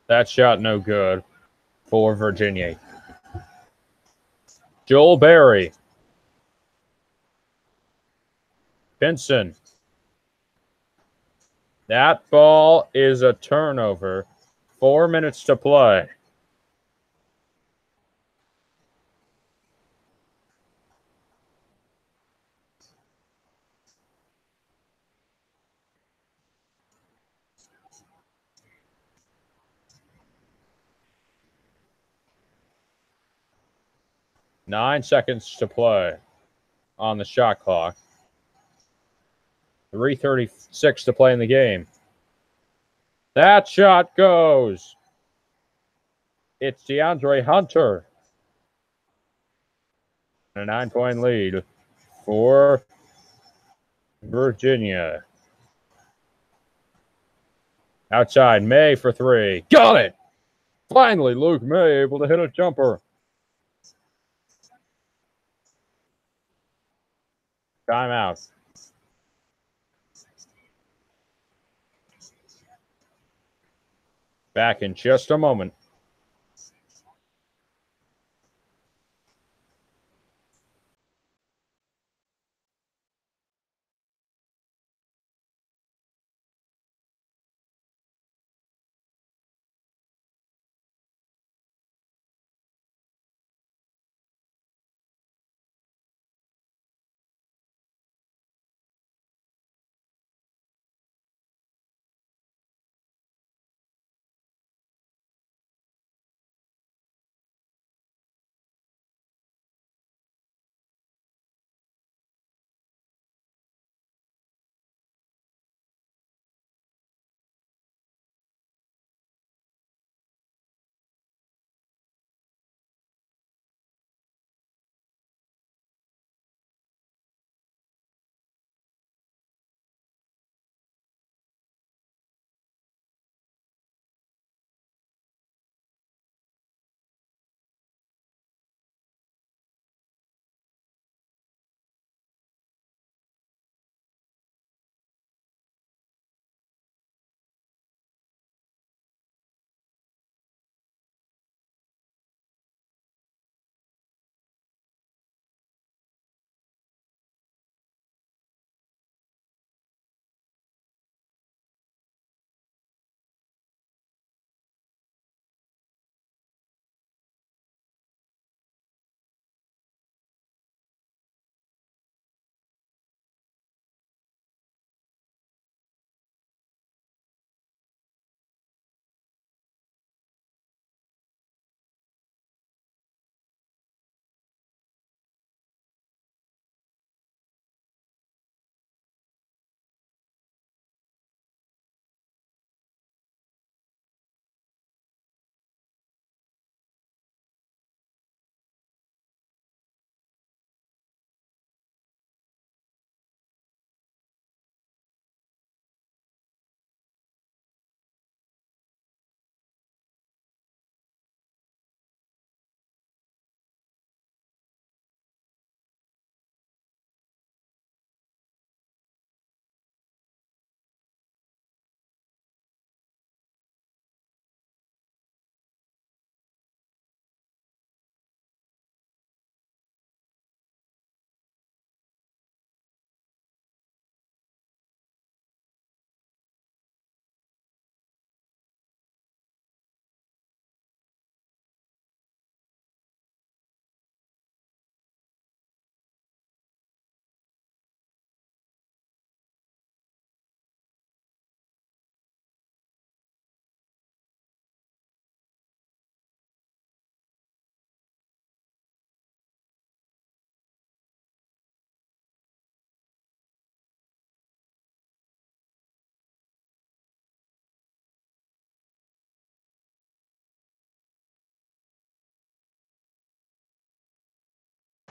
That shot no good for Virginia. Joel Berry. Pinson. That ball is a turnover. 4 minutes to play. Nine seconds to play on the shot clock. 3:36 to play in the game. That shot goes. It's DeAndre Hunter. A 9-point lead for Virginia. Outside, May for three. Got it! Finally, Luke May able to hit a jumper. Timeout. Back in just a moment.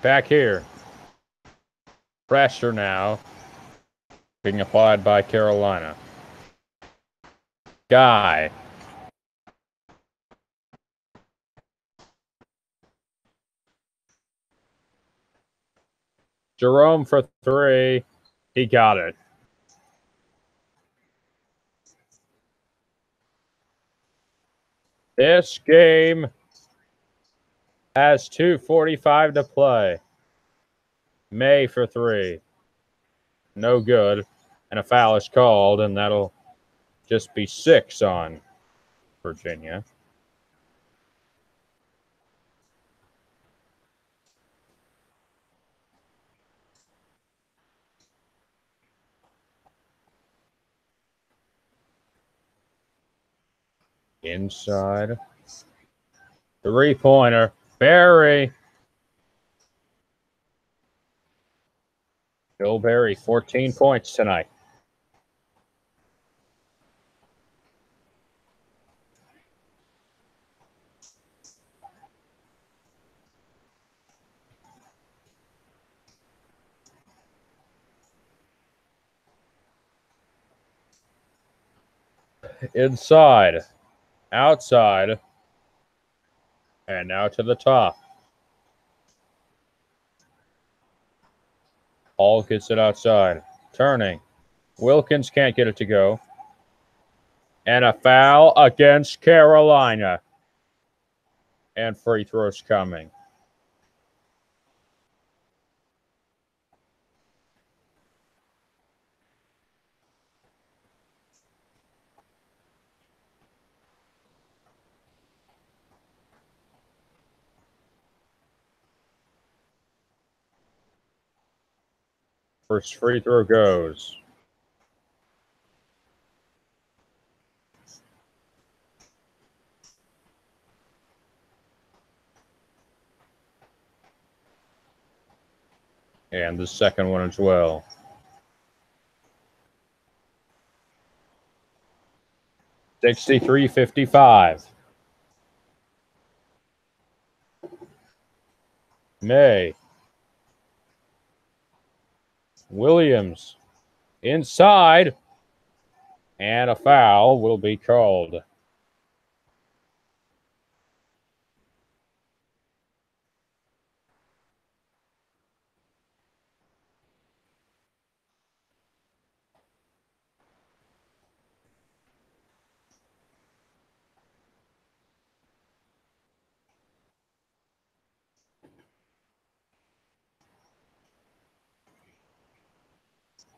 Back here. Pressure now being applied by Carolina. Guy. Jerome for three. He got it. This game has 2:45 to play. May for three. No good. And a foul is called, and that'll just be 6 on Virginia. Inside. Three-pointer. Barry. Bill Barry, 14 points tonight. Inside. Outside. And now to the top. Hall gets it outside. Turning. Wilkins can't get it to go. And a foul against Carolina. And free throws coming. First free throw goes. And the second one as well. (63-55). May. Williams. Inside. And a foul will be called.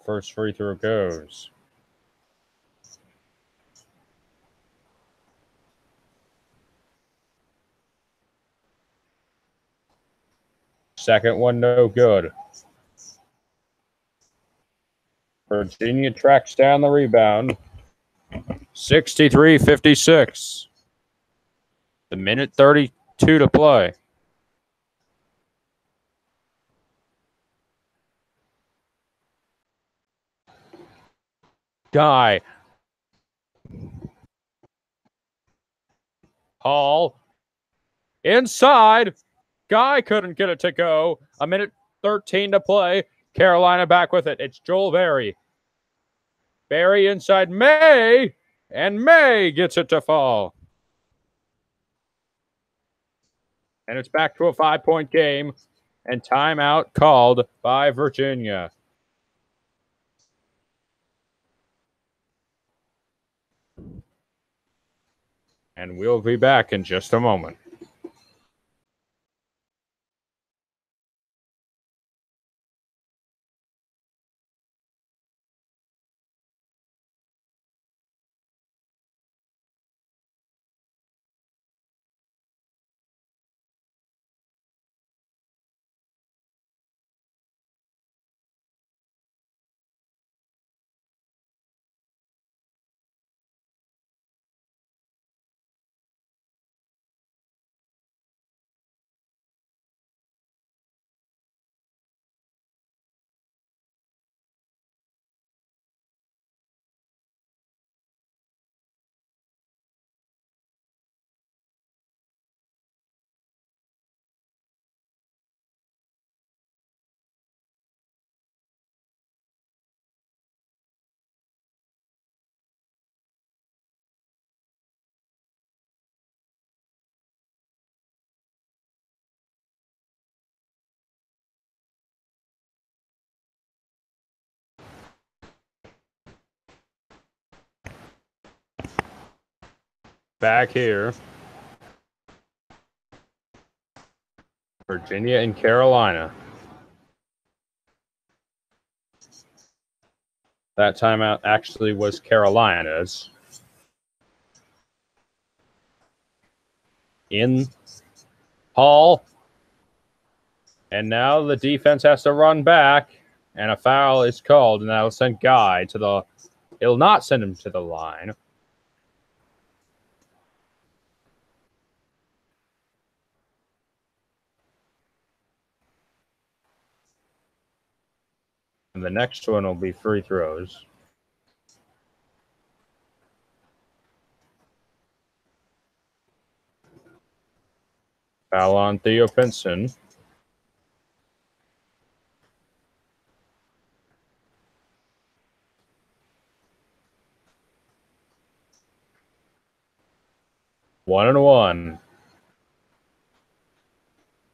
First free throw goes. Second one, no good. Virginia tracks down the rebound. 63-56. The minute 32 to play. Guy. Hall. Inside. Guy couldn't get it to go. A minute 13 to play. Carolina back with it. It's Joel Berry. Berry inside May. And May gets it to fall. And it's back to a 5-point game. And timeout called by Virginia. And we'll be back in just a moment. Back here. Virginia and Carolina. That timeout actually was Carolina's. In Hall. And now the defense has to run back. And a foul is called. And that'll send Guy to the... It'll not send him to the line. And the next one will be free throws. Foul on Theo Pinson. One and one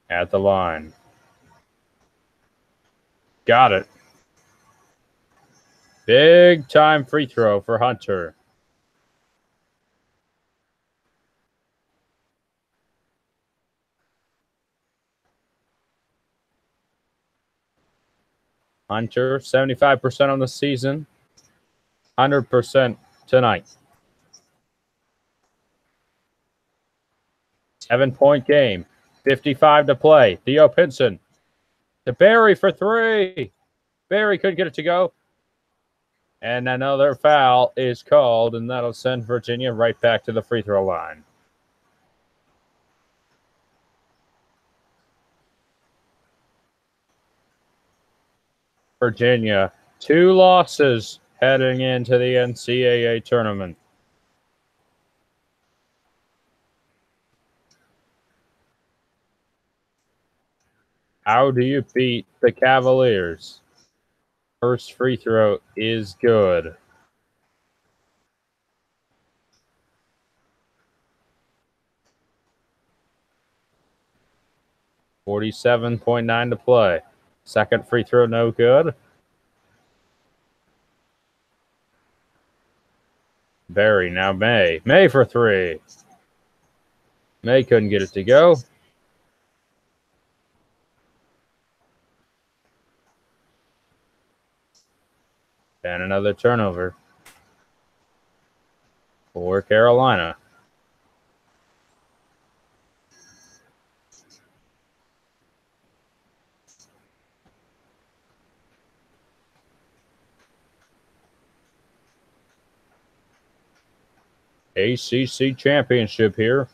at the line. Got it. Big time free throw for Hunter. Hunter, 75% on the season, 100% tonight. 7-point game, 55 to play. Theo Pinson to Barry for three. Barry couldn't get it to go. And another foul is called, and that'll send Virginia right back to the free throw line. Virginia, 2 losses heading into the NCAA tournament. How do you beat the Cavaliers? First free throw is good. .9 to play. Second free throw, no good. Barry, now May. May for three. May couldn't get it to go. And another turnover for Carolina. ACC Championship here.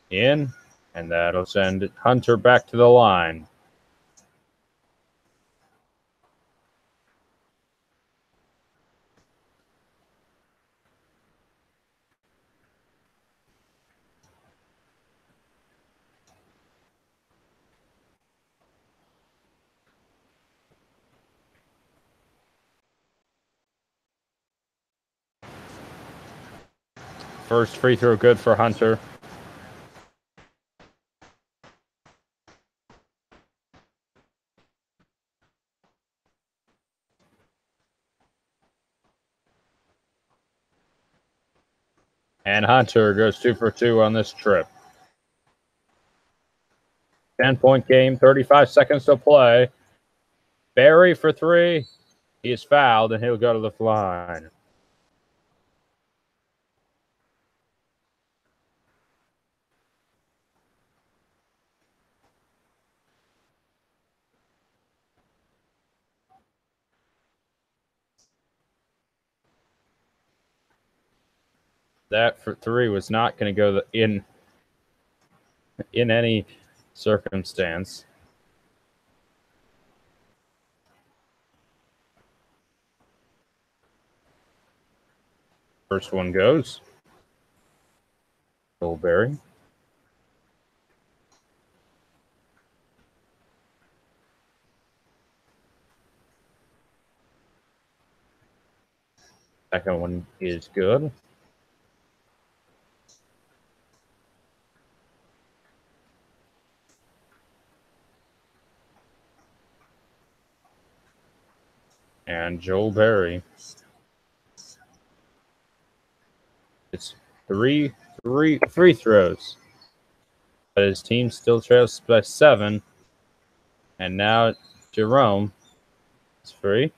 In, and that'll send Hunter back to the line. First free throw good for Hunter. And Hunter goes 2 for 2 on this trip. 10-point game, 35 seconds to play. Barry for three. He is fouled, and he'll go to the line. That for three was not going to go in any circumstance. First one goes. Barry. Second one is good. And Joel Barry. It's three free throws. But his team still trails by 7. And now Jerome is free.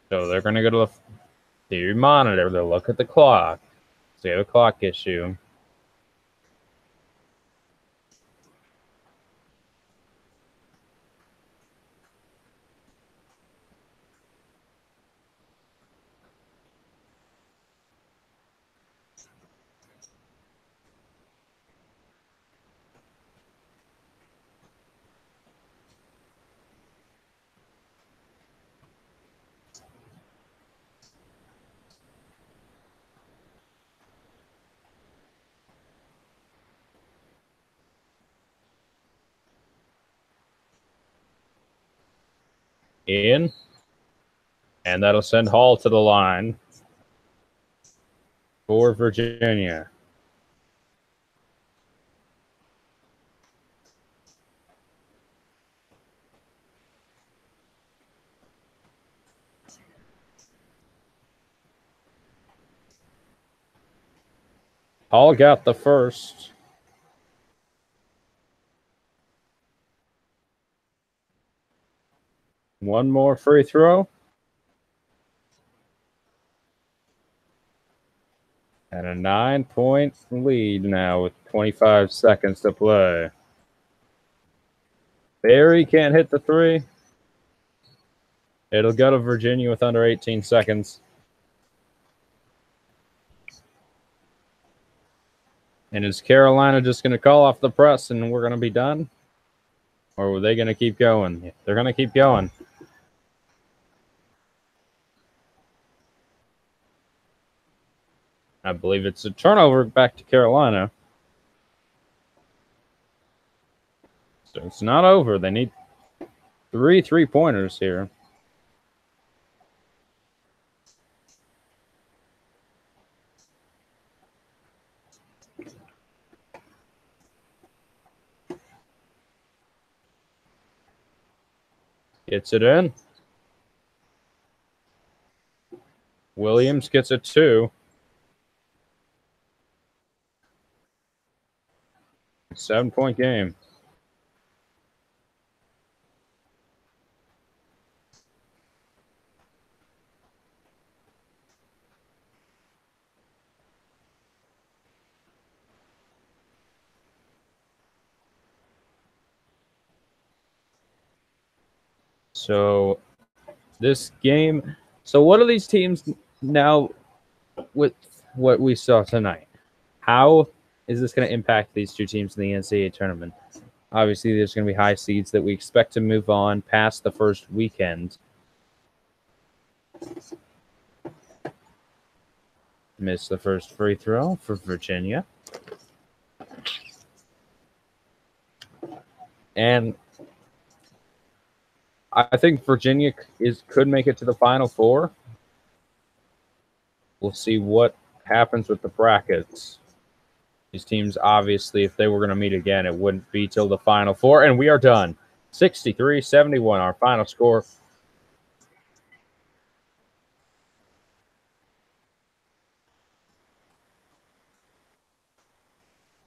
So they're going to go to the monitor. They'll look at the clock. See the clock issue. In. And that'll send Hall to the line for Virginia. Hall got the first. One more free throw. And a 9-point lead now with 25 seconds to play. Barry can't hit the 3. It'll go to Virginia with under 18 seconds. And is Carolina just going to call off the press and we're going to be done? Or were they going to keep going? They're going to keep going. I believe it's a turnover back to Carolina. So it's not over. They need 3 3-pointers here. Gets it in. Williams gets a 2. 7-point game. So this game, so what are these teams now with what we saw tonight? How is this going to impact these two teams in the NCAA tournament? Obviously, there's going to be high seeds that we expect to move on past the first weekend. Missed the first free throw for Virginia. And I think Virginia could make it to the Final Four. We'll see what happens with the brackets. These teams, obviously, if they were going to meet again, it wouldn't be till the Final Four. And we are done. 63-71, our final score.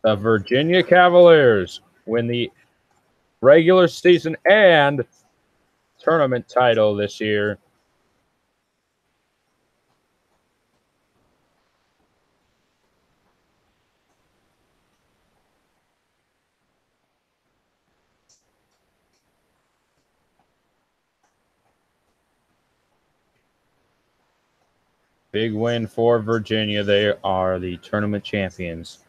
The Virginia Cavaliers win the regular season and tournament title this year. Big win for Virginia. They are the tournament champions.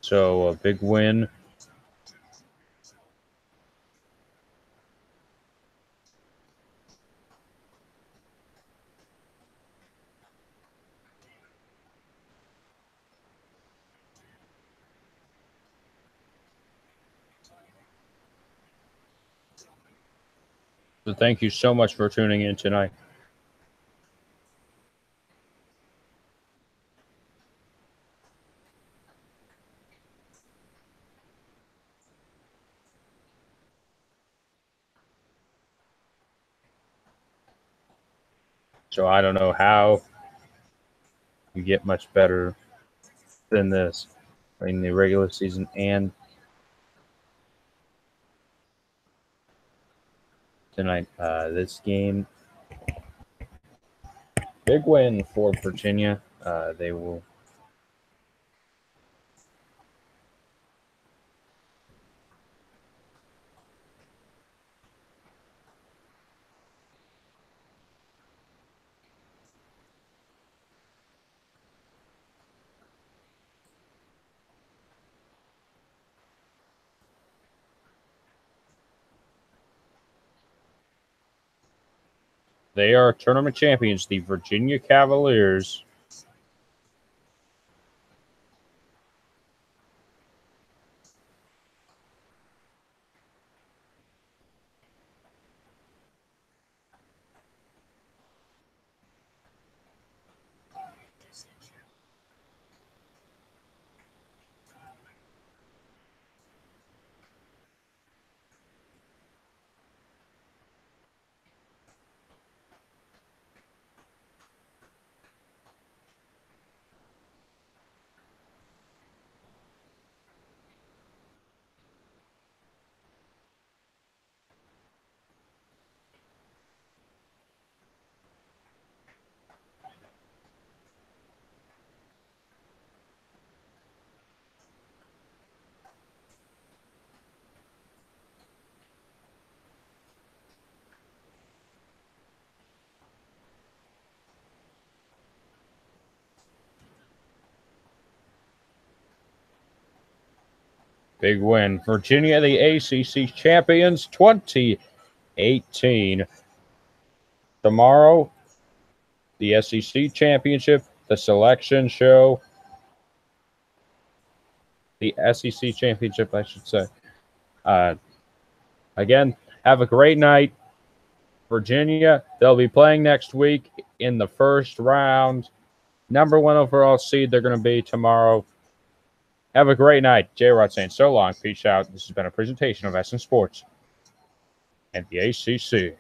So a big win. So thank you so much for tuning in tonight. So I don't know how you get much better than this in the regular season and tonight. This game, big win for Virginia. They will. They are tournament champions, the Virginia Cavaliers. Big win. Virginia, the ACC champions, 2018. Tomorrow, the SEC championship, the selection show, the SEC championship, I should say. Again, have a great night. Virginia, they'll be playing next week in the first round. Number 1 overall seed, they're going to be tomorrow. Have a great night. J-Rod saying so long. Peace out. This has been a presentation of SN Sports and the ACC.